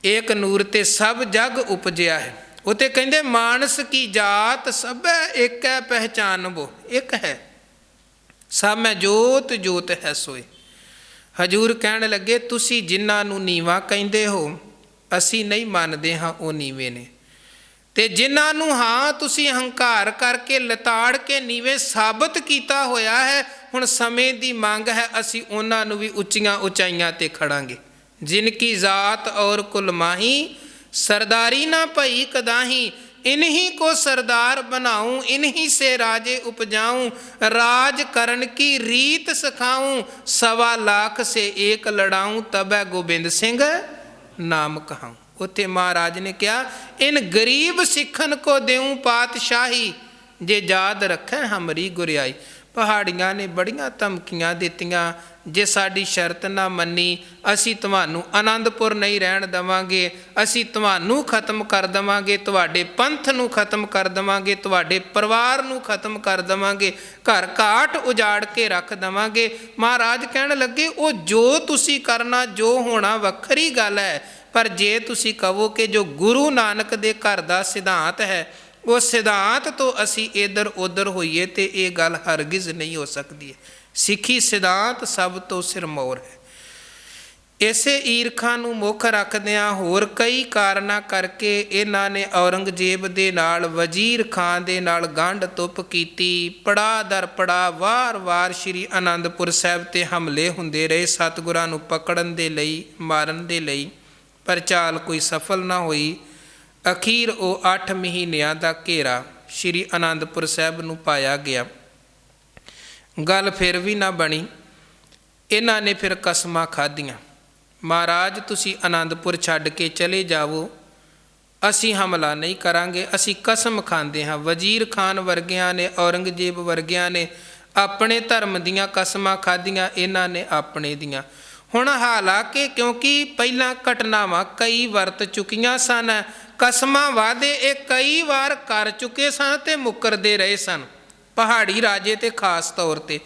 ਏਕ ਨੂਰ ਤੇ ਸਭ ਜਗ ਉਪਜਿਆ ਹੈ। ਉੱਤੇ ਕਹਿੰਦੇ ਮਾਨਸ ਕੀ ਜਾਤ ਸਭੈ ਇੱਕ ਹੈ ਪਹਿਚਾਨਬੋ। ਇੱਕ ਹੈ, ਸਭ ਮੈਂ ਜੋਤ ਜੋਤ ਹੈ ਸੋਏ। ਹਜੂਰ ਕਹਿਣ ਲੱਗੇ, ਤੁਸੀਂ ਜਿਨ੍ਹਾਂ ਨੂੰ ਨੀਵਾਂ ਕਹਿੰਦੇ ਹੋ, ਅਸੀਂ ਨਹੀਂ ਮੰਨਦੇ ਹਾਂ ਉਹ ਨੀਵੇਂ ਨੇ। ਤੇ ਜਿਨ੍ਹਾਂ ਨੂੰ ਹਾਂ ਤੁਸੀਂ ਹੰਕਾਰ ਕਰਕੇ ਲਤਾੜ ਕੇ ਨੀਵੇਂ ਸਾਬਤ ਕੀਤਾ ਹੋਇਆ ਹੈ, ਹੁਣ ਸਮੇਂ ਦੀ ਮੰਗ ਹੈ, ਅਸੀਂ ਉਹਨਾਂ ਨੂੰ ਵੀ ਉੱਚੀਆਂ ਉਚਾਈਆਂ ਤੇ ਖੜਾਂਗੇ। ਜਿਨ ਕੀ ਜ਼ਾਤ ਔਰ ਕੁਲ ਮਾਹੀ, ਸਰਦਾਰੀ ਨਾ ਭਈ ਕਦਾਹੀ। इन्हीं को सरदार बनाऊं, इन्हीं से राजे उपजाऊं, राज करण की रीत सिखाऊं, 1.25 लाख से एक लड़ाऊं, तब गोबिंद सिंह नाम कहाऊं। उत्थे महाराज ने कहा, इन गरीब सिखन को देऊं पातशाही, जे याद रखे हमरी गुरियाई। पहाड़ियां ने बड़ियां धमकियां दित्तियां, जे साडी शर्त ना मन्नी असी तुहानू आनंदपुर नहीं रहन देवांगे, असी तुहानू खत्म कर देवांगे, तुहाडे पंथ नू खत्म कर देवांगे, तुहाडे परिवार नू खत्म कर देवांगे, घर घाट उजाड़ के रख देवांगे। महाराज कहन लगे, वो जो तुसी करना जो होना वखरी गल है, पर जे तुसी कहो कि जो गुरु नानक दे घर दा सिद्धांत है, वो सिद्धांत तो असी इधर उधर होइए ते ये गल हरगिज नहीं हो सकती है। सिखी सिद्धांत सब तो सिरमौर है। इसे ईरखा नूं मुख रखदियां होर कई कारणा करके इन्हां ने औरंगजेब दे नाल, वजीर खान दे नाल गंढ तुप कीती। पड़ा दर पड़ा वार वार श्री आनंदपुर साहिब ते हमले हुंदे रहे, सतगुरां नूं पकड़न दे लई, मारन दे लई, पर चाल कोई सफल ना होई। अखीर वो 8 महीनों का घेरा श्री आनंदपुर साहिब नूं पाया गया। गल फिर भी ना बनी। इन्हां ने फिर कसमां खाधियां, महाराज तुसी आनंदपुर छड्ड के चले जावो, असी हमला नहीं करांगे, असी कसम खांदे हाँ। वजीर खान वर्गियां ने, औरंगजेब वर्गियां ने अपने धर्म दियां कसमां खाधियां, इन्हां ने अपने दियां। हुण हालांकि क्योंकि पहलां घटनावां कई वरत चुकियां सन, कसमां वादे ये कई बार कर चुके सन ते मुकरदे रहे सन, पहाड़ी राजे ते खास तौर ते।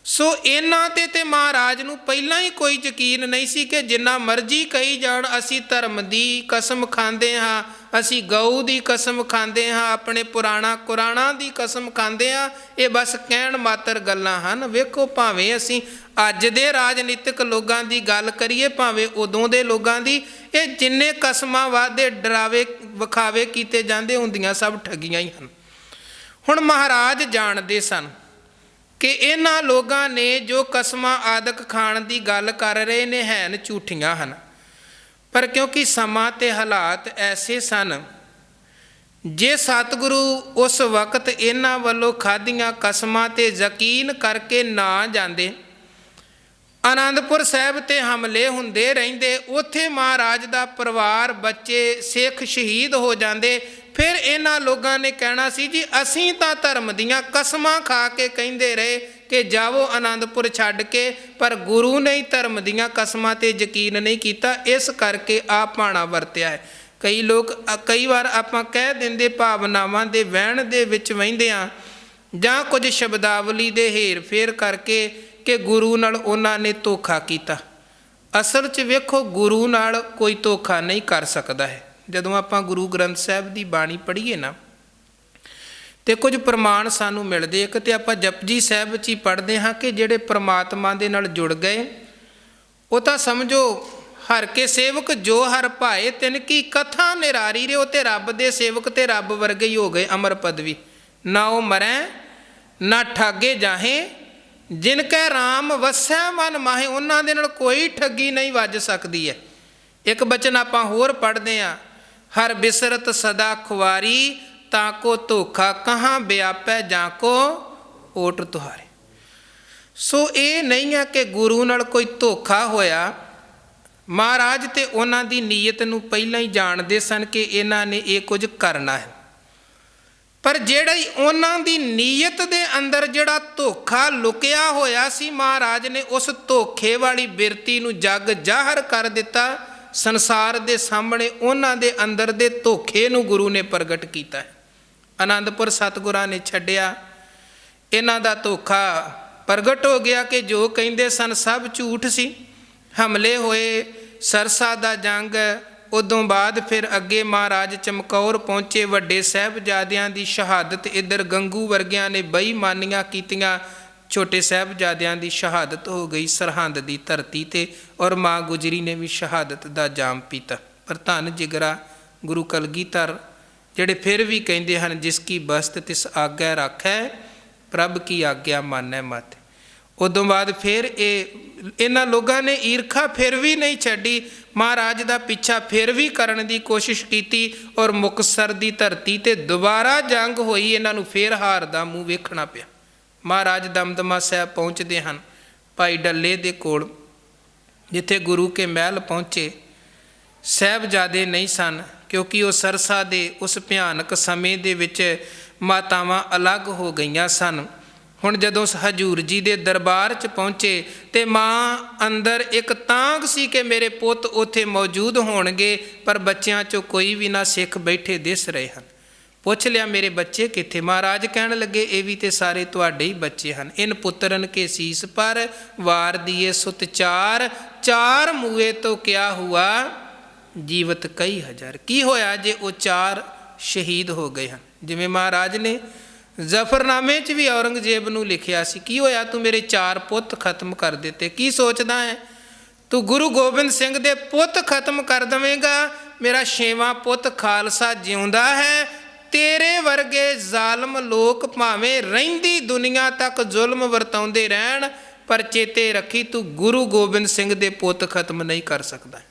सो इन्हां ते महाराज नूं पहिलां ही कोई यकीन नहीं सी कि जिन्ना मर्जी कही जाण, असी धर्म दी कसम खांदे हाँ, असी गऊ दी कसम खांदे हाँ, अपने पुराणा कुराणा दी कसम खांदे हाँ। ये बस कहण मात्र गल्लां हन। वेखो, भावें असी अज दे राजनीतिक लोगां दी गल करिए, भावें उदों दे लोगां दी, ये जिन्ने कसमां वादे डरावे विखावे कीते जांदे हुंदियां सब ठगियां ही हन। हुण महाराज जाणदे सन कि इन्हां लोगां ने जो कसमां आदक खाण दी गल कर रहे ने हैन झूठियां हन, पर क्योंकि समा ते हालात ऐसे सन, जे सतगुरु उस वक्त इन्हां वल्लों खाधियां कसमां ते यकीन करके ना जांदे, आनंदपुर साहिब ते हमले हुंदे रहिंदे, उत्थे महाराज दा परिवार बच्चे सिख शहीद हो जांदे, फिर इन्हां लोगां ने कहना सी जी असीं तां धर्म दियां कसमां खा के कहिंदे रहे ਕਿ ਜਾਵੋ ਆਨੰਦਪੁਰ ਛੱਡ ਕੇ, ਪਰ ਗੁਰੂ ਨੇ ਧਰਮ ਦੀਆਂ ਕਸਮਾਂ 'ਤੇ ਯਕੀਨ ਨਹੀਂ ਕੀਤਾ, ਇਸ ਕਰਕੇ ਆ ਭਾਣਾ ਵਰਤਿਆ ਹੈ। ਕਈ ਵਾਰ ਆਪਾਂ ਕਹਿ ਦਿੰਦੇ ਭਾਵਨਾਵਾਂ ਦੇ ਵਹਿਣ ਦੇ ਵਿੱਚ ਵਹਿੰਦਿਆਂ ਜਾਂ ਕੁਝ ਸ਼ਬਦਾਵਲੀ ਦੇ ਹੇਰ ਫੇਰ ਕਰਕੇ ਕਿ ਗੁਰੂ ਨਾਲ ਉਹਨਾਂ ਨੇ ਧੋਖਾ ਕੀਤਾ। ਅਸਲ 'ਚ ਵੇਖੋ, ਗੁਰੂ ਨਾਲ ਕੋਈ ਧੋਖਾ ਨਹੀਂ ਕਰ ਸਕਦਾ ਹੈ। ਜਦੋਂ ਆਪਾਂ ਗੁਰੂ ਗ੍ਰੰਥ ਸਾਹਿਬ ਦੀ ਬਾਣੀ ਪੜ੍ਹੀਏ ਨਾ, ਤੇ ਕੁਝ ਪ੍ਰਮਾਣ ਸਾਨੂੰ ਮਿਲਦੇ। ਇੱਕ ਤੇ ਆਪਾਂ ਜਪਜੀ ਸਾਹਿਬ 'ਚ ਹੀ ਪੜ੍ਹਦੇ ਹਾਂ ਕਿ ਜਿਹੜੇ ਪ੍ਰਮਾਤਮਾ ਦੇ ਨਾਲ ਜੁੜ ਗਏ, ਉਹ ਤਾਂ ਸਮਝੋ ਹਰ ਕੇ ਸੇਵਕ ਜੋ ਹਰ ਭਾਏ ਤਿਨ ਕੀ ਕਥਾ ਨਿਰਾਰੀ ਰੇ। ਉਹ ਤੇ ਰੱਬ ਦੇ ਸੇਵਕ ਤੇ ਰੱਬ ਵਰਗੇ ਹੀ ਹੋ ਗਏ, ਅਮਰ ਪਦਵੀ। ਨਾ ਉਹ ਮਰੈ ਨਾ ਠਾਗੇ ਜਾਹੇ, ਜਿਨ ਕੈ ਰਾਮ ਵਸੈ ਮਨ ਮਾਹੇ। ਉਹਨਾਂ ਦੇ ਨਾਲ ਕੋਈ ਠੱਗੀ ਨਹੀਂ ਵੱਜ ਸਕਦੀ ਹੈ। ਇੱਕ ਬਚਨ ਆਪਾਂ ਹੋਰ ਪੜ੍ਹਦੇ ਹਾਂ, ਹਰ ਬਿਸਰਤ ਸਦਾ ਖੁਆਰੀ, ਤਾਂ ਕੋ ਧੋਖਾ ਕਹਾਂ ਵਿਆਪੈ ਜਾਂ ਕੋ ਓਟ ਤੁਹਾਰੇ। ਸੋ ਇਹ ਨਹੀਂ ਹੈ ਕਿ ਗੁਰੂ ਨਾਲ ਕੋਈ ਧੋਖਾ ਹੋਇਆ। ਮਹਾਰਾਜ ਤੇ ਉਹਨਾਂ ਦੀ ਨੀਅਤ ਨੂੰ ਪਹਿਲਾਂ ਹੀ ਜਾਣਦੇ ਸਨ ਕਿ ਇਹਨਾਂ ਨੇ ਇਹ ਕੁਝ ਕਰਨਾ ਹੈ, ਪਰ ਜਿਹੜੀ ਉਹਨਾਂ ਦੀ ਨੀਅਤ ਦੇ ਅੰਦਰ ਜਿਹੜਾ ਧੋਖਾ ਲੁਕਿਆ ਹੋਇਆ ਸੀ, ਮਹਾਰਾਜ ਨੇ ਉਸ ਧੋਖੇ ਵਾਲੀ ਬਿਰਤੀ ਨੂੰ ਜਗ ਜ਼ਾਹਰ ਕਰ ਦਿੱਤਾ। ਸੰਸਾਰ ਦੇ ਸਾਹਮਣੇ ਉਹਨਾਂ ਦੇ ਅੰਦਰ ਦੇ ਧੋਖੇ ਨੂੰ ਗੁਰੂ ਨੇ ਪ੍ਰਗਟ ਕੀਤਾ ਹੈ। ਆਨੰਦਪੁਰ ਸਤਿਗੁਰਾਂ ਨੇ ਛੱਡਿਆ, ਇਹਨਾਂ ਦਾ ਧੋਖਾ ਪ੍ਰਗਟ ਹੋ ਗਿਆ ਕਿ ਜੋ ਕਹਿੰਦੇ ਸਨ ਸਭ ਝੂਠ ਸੀ। ਹਮਲੇ ਹੋਏ, ਸਰਸਾ ਦਾ ਜੰਗ, ਉਦੋਂ ਬਾਅਦ ਫਿਰ ਅੱਗੇ ਮਹਾਰਾਜ ਚਮਕੌਰ ਪਹੁੰਚੇ, ਵੱਡੇ ਸਾਹਿਬਜ਼ਾਦਿਆਂ ਦੀ ਸ਼ਹਾਦਤ। ਇੱਧਰ ਗੰਗੂ ਵਰਗਿਆਂ ਨੇ ਬੇਈਮਾਨੀਆਂ ਕੀਤੀਆਂ, ਛੋਟੇ ਸਾਹਿਬਜ਼ਾਦਿਆਂ ਦੀ ਸ਼ਹਾਦਤ ਹੋ ਗਈ ਸਰਹੰਦ ਦੀ ਧਰਤੀ 'ਤੇ, ਔਰ ਮਾਂ ਗੁਜਰੀ ਨੇ ਵੀ ਸ਼ਹਾਦਤ ਦਾ ਜਾਮ ਪੀਤਾ। ਪਰ ਧੰਨ ਜਿਗਰਾ ਗੁਰੂ ਕਲਗੀਧਰ, ਜਿਹੜੇ ਫਿਰ ਵੀ ਕਹਿੰਦੇ ਹਨ ਜਿਸ ਕੀ ਬਸਤ ਤਿਸ ਆਗਿਆ ਰਾਖੈ, ਪ੍ਰਭ ਕੀ ਆਗਿਆ ਮਾਨੈ ਮਤਿ। ਉਦੋਂ ਬਾਅਦ ਫਿਰ ਇਹਨਾਂ ਲੋਕਾਂ ਨੇ ਈਰਖਾ ਫਿਰ ਵੀ ਨਹੀਂ ਛੱਡੀ, ਮਹਾਰਾਜ ਦਾ ਪਿੱਛਾ ਫਿਰ ਵੀ ਕਰਨ ਦੀ ਕੋਸ਼ਿਸ਼ ਕੀਤੀ, ਔਰ ਮੁਕਤਸਰ ਦੀ ਧਰਤੀ 'ਤੇ ਦੁਬਾਰਾ ਜੰਗ ਹੋਈ। ਇਹਨਾਂ ਨੂੰ ਫਿਰ ਹਾਰ ਦਾ ਮੂੰਹ ਵੇਖਣਾ ਪਿਆ। ਮਹਾਰਾਜ ਦਮਦਮਾ ਸਾਹਿਬ ਪਹੁੰਚਦੇ ਹਨ, ਭਾਈ ਡੱਲੇ ਦੇ ਕੋਲ, ਜਿੱਥੇ ਗੁਰੂ ਕੇ ਮਹਿਲ ਪਹੁੰਚੇ। ਸਾਹਿਬਜ਼ਾਦੇ ਨਹੀਂ ਸਨ, ਕਿਉਂਕਿ ਉਹ ਸਰਸਾ ਦੇ ਉਸ ਭਿਆਨਕ ਸਮੇਂ ਦੇ ਵਿੱਚ ਮਾਤਾਵਾਂ ਅਲੱਗ ਹੋ ਗਈਆਂ ਸਨ। ਹੁਣ ਜਦੋਂ ਹਜ਼ੂਰ ਜੀ ਦੇ ਦਰਬਾਰ 'ਚ ਪਹੁੰਚੇ ਤੇ ਮਾਂ ਅੰਦਰ ਇੱਕ ਤਾਂਘ ਸੀ ਕਿ ਮੇਰੇ ਪੁੱਤ ਉੱਥੇ ਮੌਜੂਦ ਹੋਣਗੇ, ਪਰ ਬੱਚਿਆਂ 'ਚੋਂ ਕੋਈ ਵੀ ਨਾ ਸਿੱਖ ਬੈਠੇ ਦਿਸ ਰਹੇ ਹਨ। ਪੁੱਛ ਲਿਆ ਮੇਰੇ ਬੱਚੇ ਕਿੱਥੇ? ਮਹਾਰਾਜ ਕਹਿਣ ਲੱਗੇ ਇਹ ਵੀ ਤੇ ਸਾਰੇ ਤੁਹਾਡੇ ਹੀ ਬੱਚੇ ਹਨ। ਇਨ ਪੁੱਤਰਨ ਕੇ ਸੀਸ ਪਰ ਵਾਰ ਦੀਏ ਸੁਤ ਚਾਰ, ਚਾਰ ਮੂਏ ਤੋਂ ਕਿਆ ਹੁਆ ਜੀਵਤ ਕਈ ਹਜ਼ਾਰ। ਕੀ ਹੋਇਆ ਜੇ ਉਹ ਚਾਰ ਸ਼ਹੀਦ ਹੋ ਗਏ ਹਨ? ਜਿਵੇਂ ਮਹਾਰਾਜ ਨੇ ਜ਼ਫਰਨਾਮੇ 'ਚ ਵੀ ਔਰੰਗਜ਼ੇਬ ਨੂੰ ਲਿਖਿਆ ਸੀ, ਕੀ ਹੋਇਆ ਤੂੰ ਮੇਰੇ ਚਾਰ ਪੁੱਤ ਖਤਮ ਕਰ ਦਿੱਤੇ, ਕੀ ਸੋਚਦਾ ਹੈ ਤੂੰ ਗੁਰੂ ਗੋਬਿੰਦ ਸਿੰਘ ਦੇ ਪੁੱਤ ਖਤਮ ਕਰ ਦੇਵੇਂਗਾ? ਮੇਰਾ 6ਵਾਂ ਪੁੱਤ ਖਾਲਸਾ ਜਿਉਂਦਾ ਹੈ। ਤੇਰੇ ਵਰਗੇ ਜ਼ਾਲਮ ਲੋਕ ਭਾਵੇਂ ਰਹਿੰਦੀ ਦੁਨੀਆ ਤੱਕ ਜ਼ੁਲਮ ਵਰਤਾਉਂਦੇ ਰਹਿਣ, ਪਰ ਚੇਤੇ ਰੱਖੀ ਤੂੰ ਗੁਰੂ ਗੋਬਿੰਦ ਸਿੰਘ ਦੇ ਪੁੱਤ ਖਤਮ ਨਹੀਂ ਕਰ ਸਕਦਾ।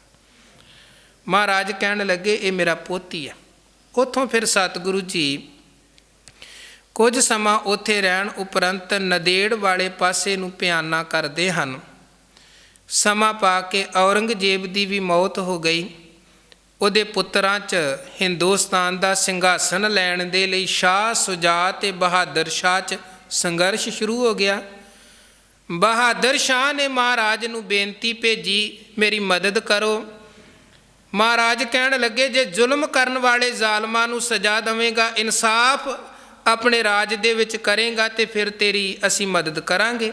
ਮਹਾਰਾਜ ਕਹਿਣ ਲੱਗੇ ਇਹ ਮੇਰਾ ਪੁੱਤ ਹੀ ਹੈ। ਉੱਥੋਂ ਫਿਰ ਸਤਿਗੁਰੂ ਜੀ ਕੁਝ ਸਮਾਂ ਉੱਥੇ ਰਹਿਣ ਉਪਰੰਤ ਨੰਦੇੜ ਵਾਲੇ ਪਾਸੇ ਨੂੰ ਪਿਆਨਾ ਕਰਦੇ ਹਨ। ਸਮਾਂ ਪਾ ਕੇ ਔਰੰਗਜ਼ੇਬ ਦੀ ਵੀ ਮੌਤ ਹੋ ਗਈ। ਉਹਦੇ ਪੁੱਤਰਾਂ 'ਚ ਹਿੰਦੁਸਤਾਨ ਦਾ ਸਿੰਘਾਸਨ ਲੈਣ ਦੇ ਲਈ ਸ਼ਾਹ ਸੁਜਾ ਤੇ ਬਹਾਦਰ ਸ਼ਾਹ 'ਚ ਸੰਘਰਸ਼ ਸ਼ੁਰੂ ਹੋ ਗਿਆ। ਬਹਾਦਰ ਸ਼ਾਹ ਨੇ ਮਹਾਰਾਜ ਨੂੰ ਬੇਨਤੀ ਭੇਜੀ ਮੇਰੀ ਮਦਦ ਕਰੋ। ਮਹਾਰਾਜ ਕਹਿਣ ਲੱਗੇ ਜੇ ਜ਼ੁਲਮ ਕਰਨ ਵਾਲੇ ਜ਼ਾਲਮਾਂ ਨੂੰ ਸਜ਼ਾ ਦੇਵੇਂਗਾ, ਇਨਸਾਫ ਆਪਣੇ ਰਾਜ ਦੇ ਵਿੱਚ ਕਰੇਗਾ, ਤੇ ਫਿਰ ਤੇਰੀ ਅਸੀਂ ਮਦਦ ਕਰਾਂਗੇ।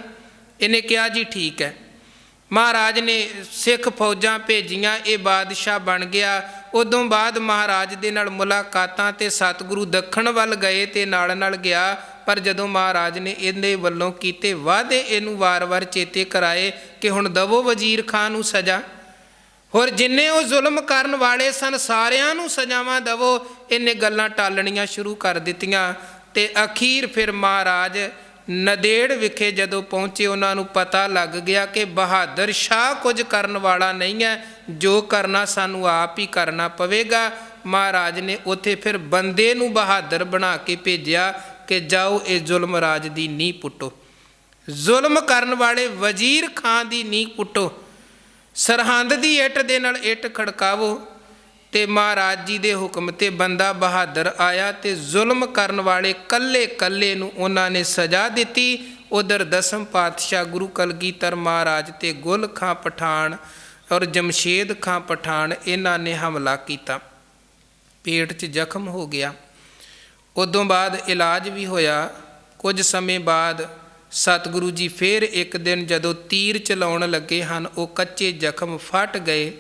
ਇਹਨੇ ਕਿਹਾ ਜੀ ਠੀਕ ਹੈ। ਮਹਾਰਾਜ ਨੇ ਸਿੱਖ ਫੌਜਾਂ ਭੇਜੀਆਂ, ਇਹ ਬਾਦਸ਼ਾਹ ਬਣ ਗਿਆ। ਉਦੋਂ ਬਾਅਦ ਮਹਾਰਾਜ ਦੇ ਨਾਲ ਮੁਲਾਕਾਤਾਂ ਤੇ ਸਤਿਗੁਰੂ ਦੱਖਣ ਵੱਲ ਗਏ ਤੇ ਨਾਲ ਨਾਲ ਗਿਆ, ਪਰ ਜਦੋਂ ਮਹਾਰਾਜ ਨੇ ਇਹਦੇ ਵੱਲੋਂ ਕੀਤੇ ਵਾਅਦੇ ਇਹਨੂੰ ਵਾਰ-ਵਾਰ ਚੇਤੇ ਕਰਾਏ ਕਿ ਹੁਣ ਦਵੋ ਵਜ਼ੀਰ ਖਾਨ ਨੂੰ ਸਜ਼ਾ, ਹੋਰ ਜਿੰਨੇ ਉਹ ਜ਼ੁਲਮ ਕਰਨ ਵਾਲੇ ਸਨ ਸਾਰਿਆਂ ਨੂੰ ਸਜ਼ਾਵਾਂ ਦਵੋ। ਇਹਨੇ ਗੱਲਾਂ ਟਾਲਣੀਆਂ ਸ਼ੁਰੂ ਕਰ ਦਿੱਤੀਆਂ ਤੇ ਅਖੀਰ ਫਿਰ ਮਹਾਰਾਜ ਨੰਦੇੜ ਵਿਖੇ ਜਦੋਂ ਪਹੁੰਚੇ, ਉਹਨਾਂ ਨੂੰ ਪਤਾ ਲੱਗ ਗਿਆ ਕਿ ਬਹਾਦਰ ਸ਼ਾਹ ਕੁਝ ਕਰਨ ਵਾਲਾ ਨਹੀਂ ਹੈ, ਜੋ ਕਰਨਾ ਸਾਨੂੰ ਆਪ ਹੀ ਕਰਨਾ ਪਵੇਗਾ। ਮਹਾਰਾਜ ਨੇ ਉੱਥੇ ਫਿਰ ਬੰਦੇ ਨੂੰ ਬਹਾਦਰ ਬਣਾ ਕੇ ਭੇਜਿਆ ਕਿ ਜਾਓ ਇਹ ਜ਼ੁਲਮ ਰਾਜ ਦੀ ਨੀਂਹ ਪੁੱਟੋ, ਜ਼ੁਲਮ ਕਰਨ ਵਾਲੇ ਵਜ਼ੀਰ ਖਾਨ ਦੀ ਨੀਂਹ ਪੁੱਟੋ, ਸਰਹੰਦ ਦੀ ਇੱਟ ਦੇ ਨਾਲ ਇੱਟ ਖੜਕਾਵੋ। ਤੇ ਮਹਾਰਾਜ ਜੀ ਦੇ ਹੁਕਮ ਤੇ ਬੰਦਾ ਬਹਾਦਰ ਆਇਆ ਤੇ ਜ਼ੁਲਮ ਕਰਨ ਵਾਲੇ ਕੱਲੇ ਕੱਲੇ ਨੂੰ ਉਹਨਾਂ ਨੇ ਸਜ਼ਾ ਦਿੱਤੀ। ਉਧਰ ਦਸਮ ਪਾਤਸ਼ਾਹ ਗੁਰੂ ਕਲਗੀਧਰ ਮਹਾਰਾਜ ਤੇ ਗੁਲ ਖਾਂ ਪਠਾਨ ਔਰ ਜਮਸ਼ੇਦ ਖਾਂ ਪਠਾਨ ਇਹਨਾਂ ਨੇ ਹਮਲਾ ਕੀਤਾ। ਪੇਟ 'ਚ ਜ਼ਖਮ ਹੋ ਗਿਆ। ਉਦੋਂ ਬਾਅਦ ਇਲਾਜ ਵੀ ਹੋਇਆ। ਕੁਝ ਸਮੇਂ ਬਾਅਦ ਸਤਿਗੁਰੂ ਜੀ ਫਿਰ ਇੱਕ ਦਿਨ ਜਦੋਂ ਤੀਰ ਚਲਾਉਣ ਲੱਗੇ ਹਨ, ਉਹ ਕੱਚੇ ਜ਼ਖਮ ਫਟ ਗਏ।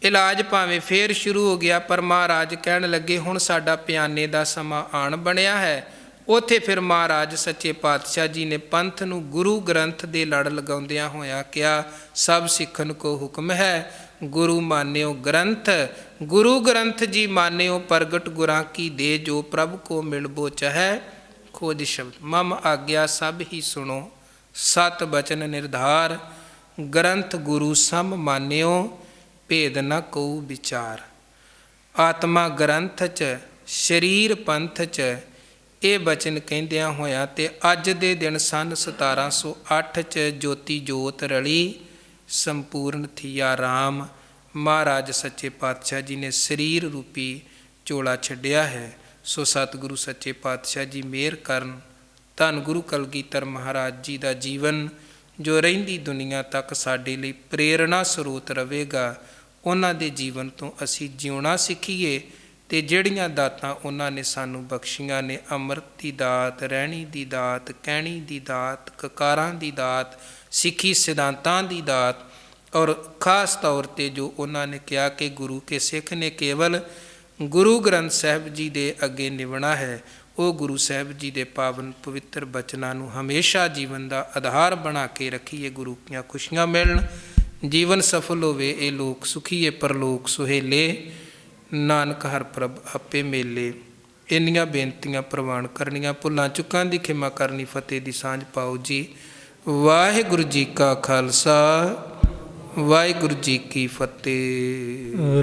ਇਲਾਜ ਭਾਵੇਂ ਫੇਰ ਸ਼ੁਰੂ ਹੋ ਗਿਆ, ਪਰ ਮਹਾਰਾਜ ਕਹਿਣ ਲੱਗੇ ਹੁਣ ਸਾਡਾ ਪਿਆਨੇ ਦਾ ਸਮਾਂ ਆਣ ਬਣਿਆ ਹੈ। ਉੱਥੇ ਫਿਰ ਮਹਾਰਾਜ ਸੱਚੇ ਪਾਤਸ਼ਾਹ ਜੀ ਨੇ ਪੰਥ ਨੂੰ ਗੁਰੂ ਗ੍ਰੰਥ ਦੇ ਲੜ ਲਗਾਉਂਦਿਆਂ ਹੋਇਆਂ ਕਿਹਾ, ਸਭ ਸਿੱਖਨ ਕੋ ਹੁਕਮ ਹੈ ਗੁਰੂ ਮਾਨਿਓ ਗ੍ਰੰਥ। ਗੁਰੂ ਗ੍ਰੰਥ ਜੀ ਮਾਨਿਓ ਪ੍ਰਗਟ ਗੁਰਾਂ ਕੀ ਦੇ, ਜੋ ਪ੍ਰਭ ਕੋ ਮਿਲਬੋ ਚਹੈ ਖੋਜ ਸ਼ਬਦ। ਮਮ ਆਗਿਆ ਸਭ ਹੀ ਸੁਣੋ, ਸਤ ਬਚਨ ਨਿਰਧਾਰ। ਗ੍ਰੰਥ ਗੁਰੂ ਸਮ ਮਾਨਿਓ, ਭੇਦ ਨ ਕਉ ਵਿਚਾਰ। ਆਤਮਾ ਗ੍ਰੰਥ 'ਚ, ਸਰੀਰ ਪੰਥ 'ਚ, ਇਹ ਬਚਨ ਕਹਿੰਦਿਆਂ ਹੋਇਆਂ ਤੇ ਅੱਜ ਦੇ ਦਿਨ ਸੰਨ 1708 'ਚ ਜੋਤੀ ਜੋਤ ਰਲੀ, ਸੰਪੂਰਨ ਥੀਆ ਰਾਮ। ਮਹਾਰਾਜ ਸੱਚੇ ਪਾਤਸ਼ਾਹ ਜੀ ਨੇ ਸਰੀਰ ਰੂਪੀ ਝੋਲਾ ਛੱਡਿਆ ਹੈ। ਸੋ ਸਤਿਗੁਰੂ ਸੱਚੇ ਪਾਤਸ਼ਾਹ ਜੀ ਮਿਹਰ ਕਰਨ। ਧੰਨ ਗੁਰੂ ਕਲਗੀਧਰ ਮਹਾਰਾਜ ਜੀ ਦਾ ਜੀਵਨ ਜੋ ਰਹਿੰਦੀ ਦੁਨੀਆ ਤੱਕ ਸਾਡੇ ਲਈ ਪ੍ਰੇਰਣਾ ਸਰੋਤ ਰਹੇਗਾ। ਉਹਨਾਂ ਦੇ ਜੀਵਨ ਤੋਂ ਅਸੀਂ ਜਿਉਣਾ ਸਿੱਖੀਏ ਤੇ ਜਿਹੜੀਆਂ ਦਾਤਾਂ ਉਹਨਾਂ ਨੇ ਸਾਨੂੰ ਬਖਸ਼ੀਆਂ ਨੇ, ਅੰਮ੍ਰਿਤ ਦੀ ਦਾਤ, ਰਹਿਣੀ ਦੀ ਦਾਤ, ਕਹਿਣੀ ਦੀ ਦਾਤ, ਕਕਾਰਾਂ ਦੀ ਦਾਤ, ਸਿੱਖੀ ਸਿਧਾਂਤਾਂ ਦੀ ਦਾਤ, ਔਰ ਖਾਸ ਤੌਰ 'ਤੇ ਜੋ ਉਹਨਾਂ ਨੇ ਕਿਹਾ ਕਿ ਗੁਰੂ ਕੇ ਸਿੱਖ ਨੇ ਕੇਵਲ ਗੁਰੂ ਗ੍ਰੰਥ ਸਾਹਿਬ ਜੀ ਦੇ ਅੱਗੇ ਨਿਵਣਾ ਹੈ, ਉਹ ਗੁਰੂ ਸਾਹਿਬ ਜੀ ਦੇ ਪਾਵਨ ਪਵਿੱਤਰ ਬਚਨਾਂ ਨੂੰ ਹਮੇਸ਼ਾ ਜੀਵਨ ਦਾ ਆਧਾਰ ਬਣਾ ਕੇ ਰੱਖੀਏ। ਗੁਰੂ ਦੀਆਂ ਖੁਸ਼ੀਆਂ ਮਿਲਣ, ਜੀਵਨ ਸਫਲ ਹੋਵੇ, ਇਹ ਲੋਕ ਸੁਖੀਏ ਪਰਲੋਕ ਸੁਹੇਲੇ। ਨਾਨਕ ਹਰ ਪ੍ਰਭ ਆਪੇ ਮੇਲੇ। ਇੰਨੀਆਂ ਬੇਨਤੀਆਂ ਪ੍ਰਵਾਨ ਕਰਨੀਆਂ, ਭੁੱਲਾਂ ਚੁੱਕਾਂ ਦੀ ਖਿਮਾ ਕਰਨੀ। ਫਤਿਹ ਦੀ ਸਾਂਝ ਪਾਓ ਜੀ। ਵਾਹਿਗੁਰੂ ਜੀ ਕਾ ਖਾਲਸਾ, ਵਾਹਿਗੁਰੂ ਜੀ ਕੀ ਫਤਿਹ।